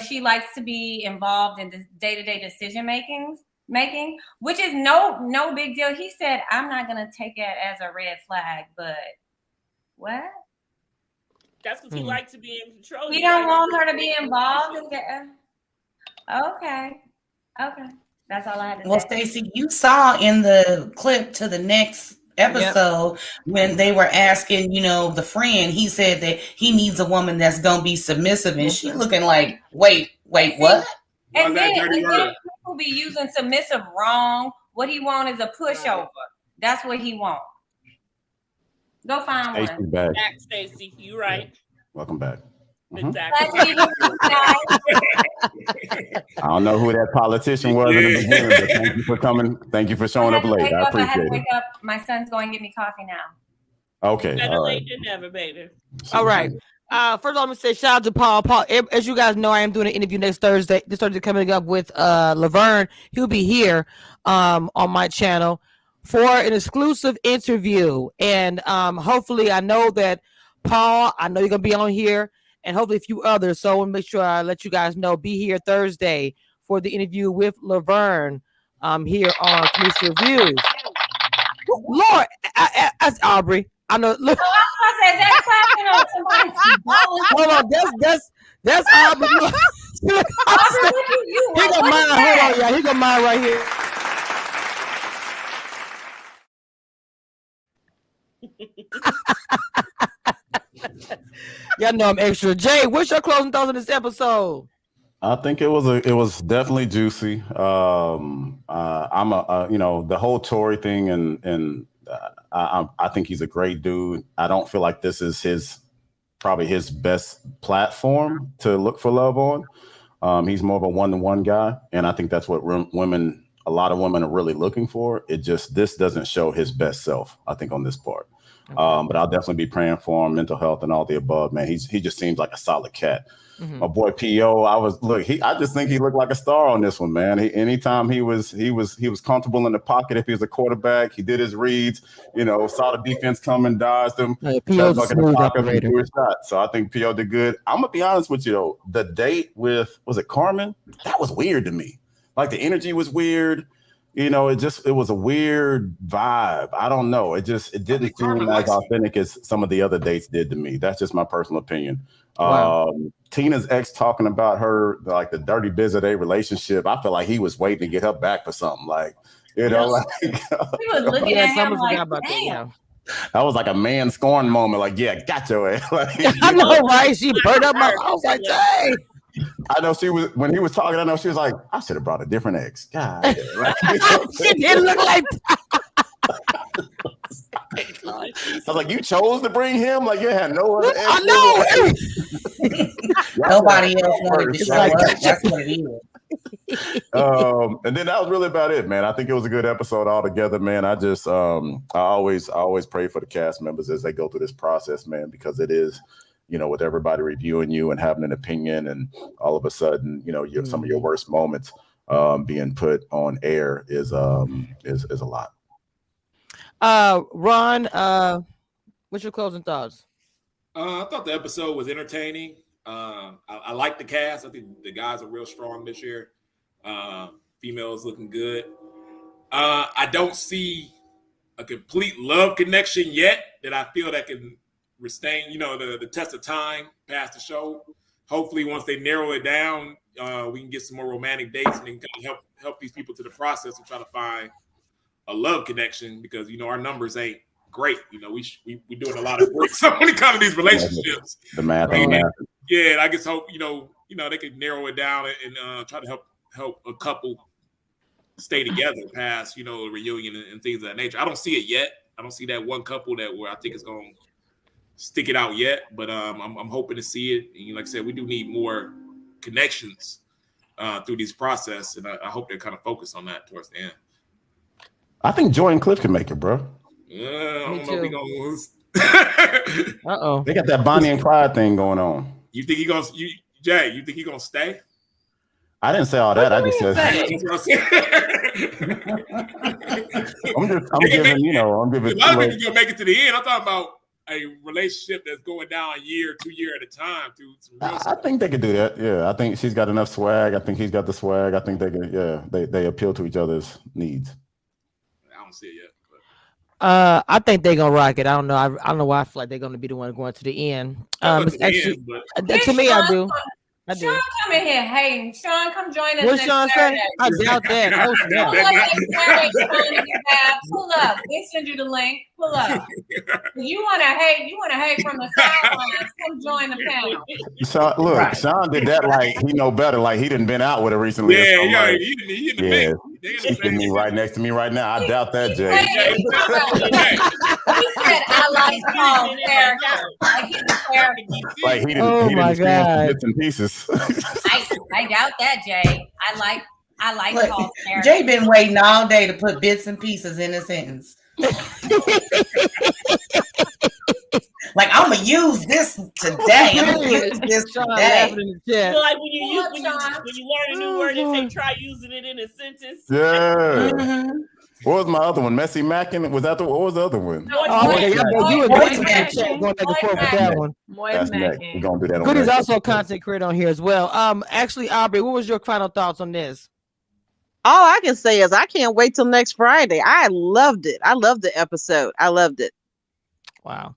she likes to be involved in the day-to-day decision making, which is no big deal. He said, I'm not going to take it as a red flag, but what? That's because he likes to be in control. He don't want her to be involved. Okay. That's all I had to say. Well, Stacey, you saw in the clip to the next episode when they were asking, the friend, he said that he needs a woman that's gonna be submissive, and she looking like, wait, Wait, what? And then people be using submissive wrong. What he want is a pushover. That's what he want. Go find one. Back, Stacey. You right. Welcome back. Exactly. I don't know who that politician was in the beginning, but thank you for coming. Thank you for showing up late. I appreciate it. I had to wake up. My son's going to get me coffee now. Okay. Better late than never, baby. All right. First of all, let me say shout out to Paul. Paul, as you guys know, I am doing an interview next Thursday. This Thursday coming up with Laverne. He'll be here on my channel for an exclusive interview. And hopefully, I know that Paul, I know you're gonna be on here, and hopefully a few others. So I want to make sure I let you guys know. Be here Thursday for the interview with Laverne here on Commissioner Reviews. Lord, that's Aubrey. I know. Look. Hold on, that's Aubrey. He got mine. Hold on, y'all. He got mine right here. Y'all know I'm extra. Jay, what's your closing thoughts on this episode? I think it was definitely juicy. I'm the whole Tory thing, and I think he's a great dude. I don't feel like this is probably his best platform to look for love on. He's more of a one-to-one guy, and I think that's what a lot of women are really looking for. This doesn't show his best self, I think, on this part. Okay. But I'll definitely be praying for him, mental health and all the above, man. He just seems like a solid cat. Mm-hmm. My boy P.O., I just think he looked like a star on this one, man. Anytime he was comfortable in the pocket. If he was a quarterback, he did his reads, saw the defense coming, dodged him. P.O.'s a smooth operator. So I think P.O. did good. I'm gonna be honest with you though, the date with, was it Carmen? That was weird to me. Like the energy was weird. It was a weird vibe. I don't know. It didn't seem as authentic as some of the other dates did to me. That's just my personal opinion. Wow. Tina's ex talking about her, like the dirty biz of their relationship. I feel like he was waiting to get her back for something. Like, he was looking at him like, damn. That was like a man scorn moment. Like, yeah, got your ass. I know, right? She burned up my house like, dang. I know when he was talking, I know she was like, I should have brought a different ex. God, she didn't look like that. I was like, you chose to bring him? Like, you had no other ex. I know. Nobody else wanted to show up. That's what it is. And then that was really about it, man. I think it was a good episode altogether, man. I just I always pray for the cast members as they go through this process, man, because it is, with everybody reviewing you and having an opinion, and all of a sudden, some of your worst moments being put on air is a lot. Ron, what's your closing thoughts? I thought the episode was entertaining. I like the cast. I think the guys are real strong this year. Females looking good. I don't see a complete love connection yet that I feel that can withstand, the test of time past the show. Hopefully, once they narrow it down, we can get some more romantic dates and kind of help these people to the process of trying to find a love connection, because our numbers ain't great. We doing a lot of work when it comes to these relationships. The math ain't math. Yeah, and I just hope they could narrow it down and try to help a couple stay together past a reunion and things of that nature. I don't see it yet. I don't see that one couple where I think it's going to stick it out yet, but I'm hoping to see it. And like I said, we do need more connections through this process, and I hope they kind of focus on that towards the end. I think Joy and Cliff can make it, bro. Yeah, I don't know if we gonna lose. Uh-oh. They got that Bonnie and Clyde thing going on. You think Jay, you think he's gonna stay? I didn't say all that. I just said I'm giving a lot of people gonna make it to the end. I'm talking about a relationship that's going down 2 years at a time through some real I think they could do that. Yeah, I think she's got enough swag. I think he's got the swag. I think they can. Yeah, they appeal to each other's needs. I don't see it yet. I think they're gonna rock it. I don't know. I don't know why I feel like they're gonna be the one going to the end. It's actually, to me, I do. Sean, come in here hating. Sean, come join us What next Sean Saturday. say? I doubt that. Oh, snap. Pull up next Saturday, Sean, to get back. Pull up. They send you the link. Pull up. You want to hate from the sidelines. Come join the panel. Sean, look, Sean did that like he know better. Like he didn't been out with her recently. Yeah, yeah, like, he in the mix. She's sitting me right next to me right now. I doubt that, Jay. He said, "I like Paul's character." Like he was character. Like he didn't. He didn't stand bits and pieces. I doubt that, Jay. I like Look, Paul's character. Jay been waiting all day to put bits and pieces in a sentence. Like, I'm gonna use this today. I'm gonna use this today. So like when you learn a new word and say try using it in a sentence. Yeah. What was my other one? Messy Mackin? Was that what was the other one? You were going back and forth with that one. That's next. We're gonna do that on Good is next also a episode. content creator on here as well. Actually, Aubrey, what was your final thoughts on this? All I can say is I can't wait till next Friday. I loved it. I loved the episode. I loved it. Wow.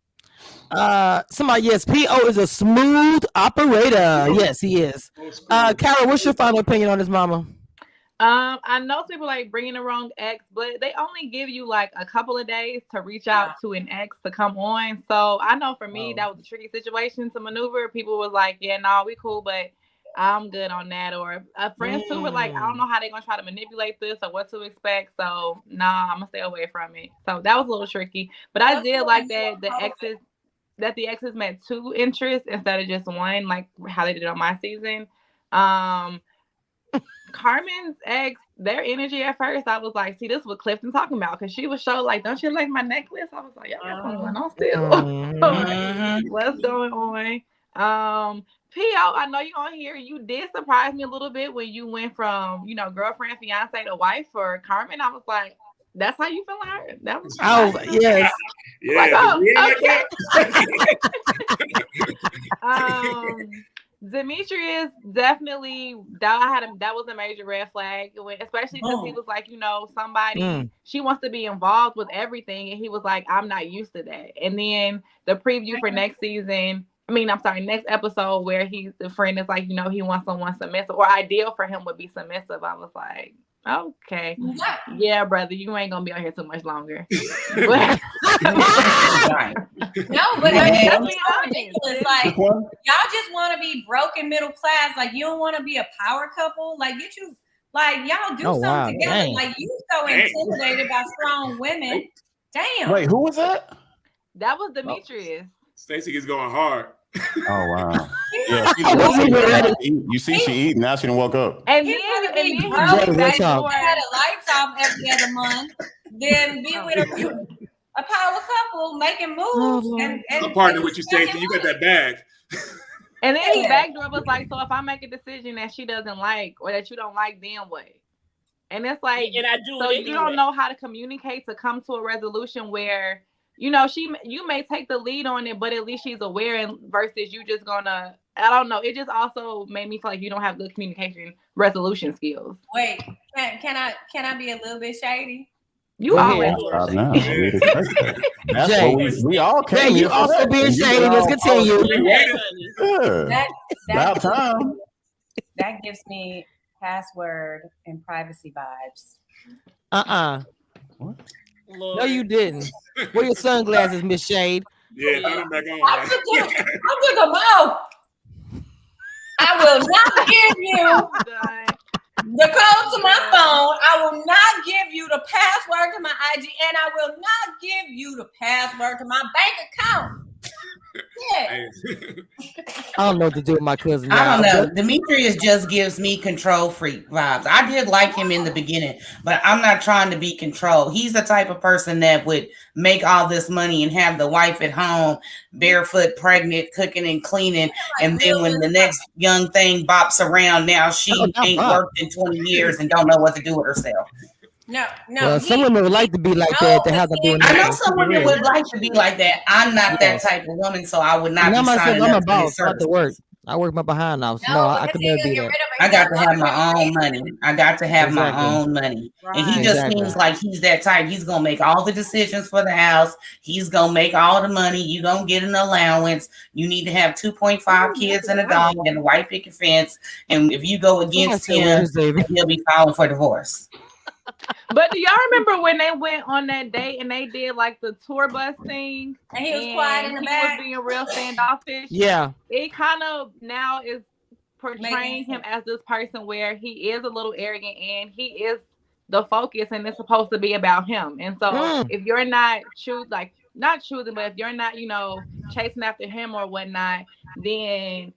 Somebody, yes, P.O. is a smooth operator. Yes, he is. Kyra, what's your final opinion on this, mama? I know people like bringing the wrong ex, but they only give you like a couple of days to reach out to an ex to come on. So I know for me, that was a tricky situation to maneuver. People was like, yeah, no, we cool, but I'm good on that. Or friends too were like, I don't know how they're going to try to manipulate this or what to expect. So nah, I'm going to stay away from it. So that was a little tricky, but I did like that the exes met 2 interests instead of just one, like how they did on my season. Carmen's ex, their energy at first, I was like, see, this is what Clifton talking about, because she was so like, don't you like my necklace? I was like, yeah, what's going on still? What's going on? P.O., I know you're on here. You did surprise me a little bit when you went from, girlfriend, fiance to wife for Carmen. I was like, that's how you feel her? That was yes. Like, okay. Demetrius definitely that was a major red flag, especially because he was like, somebody she wants to be involved with everything, and he was like, I'm not used to that. And then the preview for next episode where the friend is like, he wants someone submissive, or ideal for him would be submissive. I was like, okay, yeah, brother, you ain't gonna be on here too much longer. No, but that's ridiculous. Like, y'all just want to be broken middle class. Like, you don't want to be a power couple. Like, y'all do something together. Dang. Like, you so intimidated by strong women. Damn. Wait, who was that? That was Demetrius. Stacey is going hard. Oh wow! Yeah, you see, she eat now. She didn't woke up. And then had the lights off every other month. Then be with a power couple making moves. And I'm partnering with you, Stacey. You got that bag. And then he backdoor was like, so if I make a decision that she doesn't like or that you don't like, then what? And it's like, and I do. So you don't know how to communicate to come to a resolution where. You may take the lead on it, but at least she's aware, and versus you just gonna, I don't know. It just also made me feel like you don't have good communication resolution skills. Wait, can I be a little bit shady? You always That's what we all came here. You also being shady. Let's continue. About time. That gives me password and privacy vibes. What? Lord. No, you didn't. Wear your sunglasses, Miss Shade. Yeah, put them back on. I took them off. I will not give you the code to my phone. I will not give you the password to my IG, and I will not give you the password to my bank account. Yeah. I don't know what to do with my cousin now. I don't know. Demetrius just gives me control freak vibes. I did like him in the beginning, but I'm not trying to be controlled. He's the type of person that would make all this money and have the wife at home, barefoot, pregnant, cooking and cleaning. And then when the next young thing bops around, now she ain't worked in 20 years and don't know what to do with herself. No. Well, some women would like to be like that. To have to do. I know some women would like to be like that. I'm not that type of woman, so I would not be signing up for this service. To work. I work my behind off. No, I could never do that. I got to have my own money. I got to have my own money. Right. And he just seems like he's that type. He's going to make all the decisions for the house. He's going to make all the money. You're going to get an allowance. You need to have 2.5 kids and a dog and a white picket fence. And if you go against him, he'll be filing for divorce. But do y'all remember when they went on that date and they did like the tour bus thing? And he was quiet in the back. He was being real standoffish. Yeah. It kind of now is portraying him as this person where he is a little arrogant and he is the focus and it's supposed to be about him. And so if you're not not choosing, but if you're not, chasing after him or whatnot, then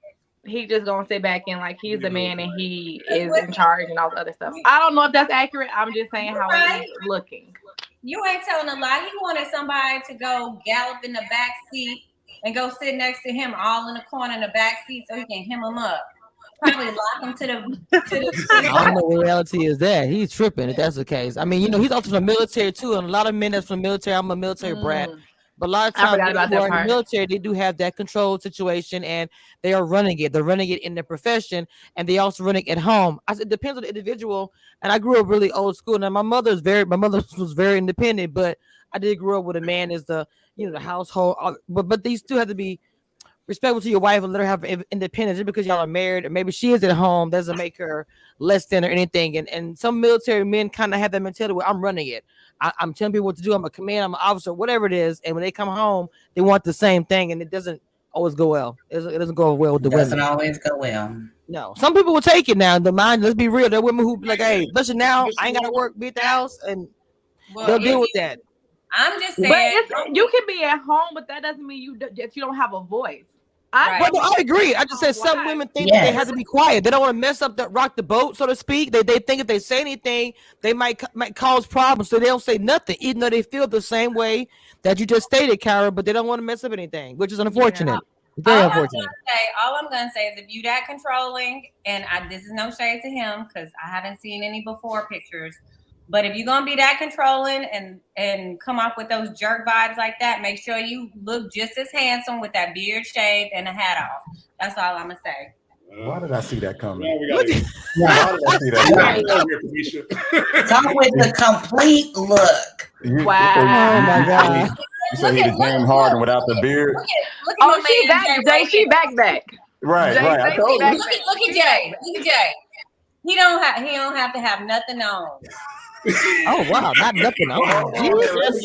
he just gonna sit back and like he's the man and he is in charge and all the other stuff. I don't know if that's accurate. I'm just saying how it's looking. You ain't telling a lie. He wanted somebody to go gallop in the back seat and go sit next to him all in the corner in the back seat so he can hem him up. Probably lock him to the I don't know what reality is that. He's tripping if that's the case. I mean, he's also from the military too, and a lot of men that's from the military. I'm a military brat. But a lot of times people who are in the military, they do have that control situation and they are running it. They're running it in their profession and they also running it at home. I said it depends on the individual. And I grew up really old school. Now my mother was very independent, but I did grow up with a man as the household. But these two have to be respectful to your wife and let her have independence. Just because y'all are married or maybe she is at home doesn't make her less than or anything. And some military men kind of have that mentality where I'm running it. I'm telling people what to do. I'm a command, I'm an officer, whatever it is. And when they come home, they want the same thing, and it doesn't always go well. It doesn't go well with the women. It doesn't always go well. No, some people will take it now. Let's be real. There are women who be like, hey, listen now, I ain't got to work, be at the house, and they'll deal with that. I'm just saying. But you can be at home, but that doesn't mean that you don't have a voice. I agree. I just said some women think that they have to be quiet. They don't want to mess up rock the boat, so to speak. They think if they say anything, they might cause problems, so they don't say nothing, even though they feel the same way that you just stated, Kyra. But they don't want to mess up anything, which is unfortunate. Very unfortunate. All I'm gonna say is if you that controlling, and this is no shade to him because I haven't seen any before pictures. But if you're gonna be that controlling and come off with those jerk vibes like that, make sure you look just as handsome with that beard shaved and a hat off. That's all I'm gonna say. Why did I see that coming? Talk with the complete look. Wow. Oh my God. You say he's James Harden without the beard? Oh, she back, Jay. She back. Right. I told you. Look at Jay. He don't have to have nothing on. Oh wow, not nothing. Oh, Jesus.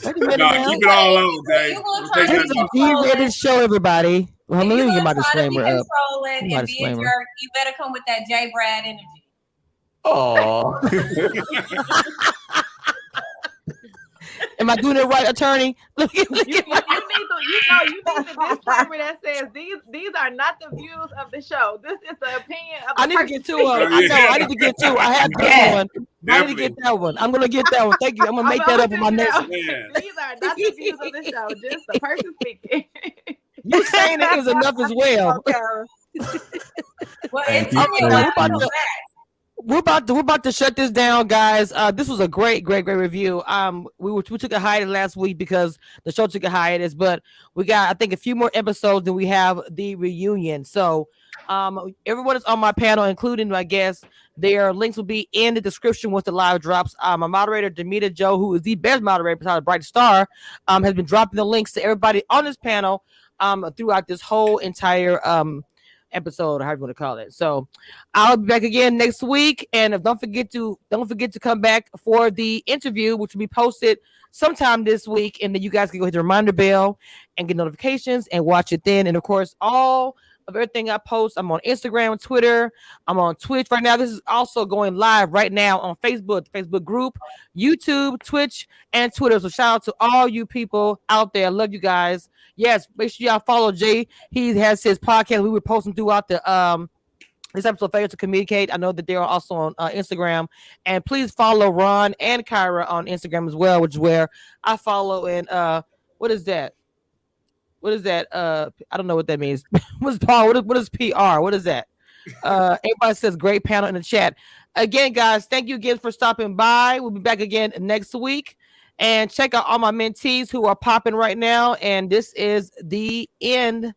Keep it all on, Jay. This is a G-rated show, everybody. Well, let me get my disclaimer up. And be a jerk, you better come with that J. Brad energy. Oh. Am I doing it right, attorney? Look at you need the disclaimer that says these are not the views of the show. This is the opinion of the I need to get two of them. I know. I need to get two. I have that one. I need to get that one. I'm gonna get that one. Thank you. I'm gonna make that up in my next. These are not the views of the show. Just the person speaking. You saying it is enough as well. We're about to shut this down, guys. This was a great review. We took a hiatus last week because the show took a hiatus, but we got I think a few more episodes and we have the reunion. So everyone is on my panel, including my guests. Their links will be in the description once the live drops. My moderator, Demita Joe, who is the best moderator besides Bright Star, has been dropping the links to everybody on this panel throughout this whole entire episode, or however you want to call it. So I'll be back again next week, and don't forget to come back for the interview, which will be posted sometime this week, and then you guys can go hit the reminder bell and get notifications and watch it then. And of course, all of everything I post, I'm on Instagram, Twitter, I'm on Twitch right now. This is also going live right now on Facebook, the Facebook group, YouTube, Twitch, and Twitter. So shout out to all you people out there. I love you guys. Yes, make sure y'all follow Jay. He has his podcast. We were posting throughout the this episode, Failure to Communicate. I know that they're also on Instagram. And please follow Ron and Kyra on Instagram as well, which is where I follow. And what is that? What is that? I don't know what that means. What's Paul? What is PR? What is that? Everybody says great panel in the chat. Again, guys, thank you again for stopping by. We'll be back again next week. And check out all my mentees who are popping right now. And this is the end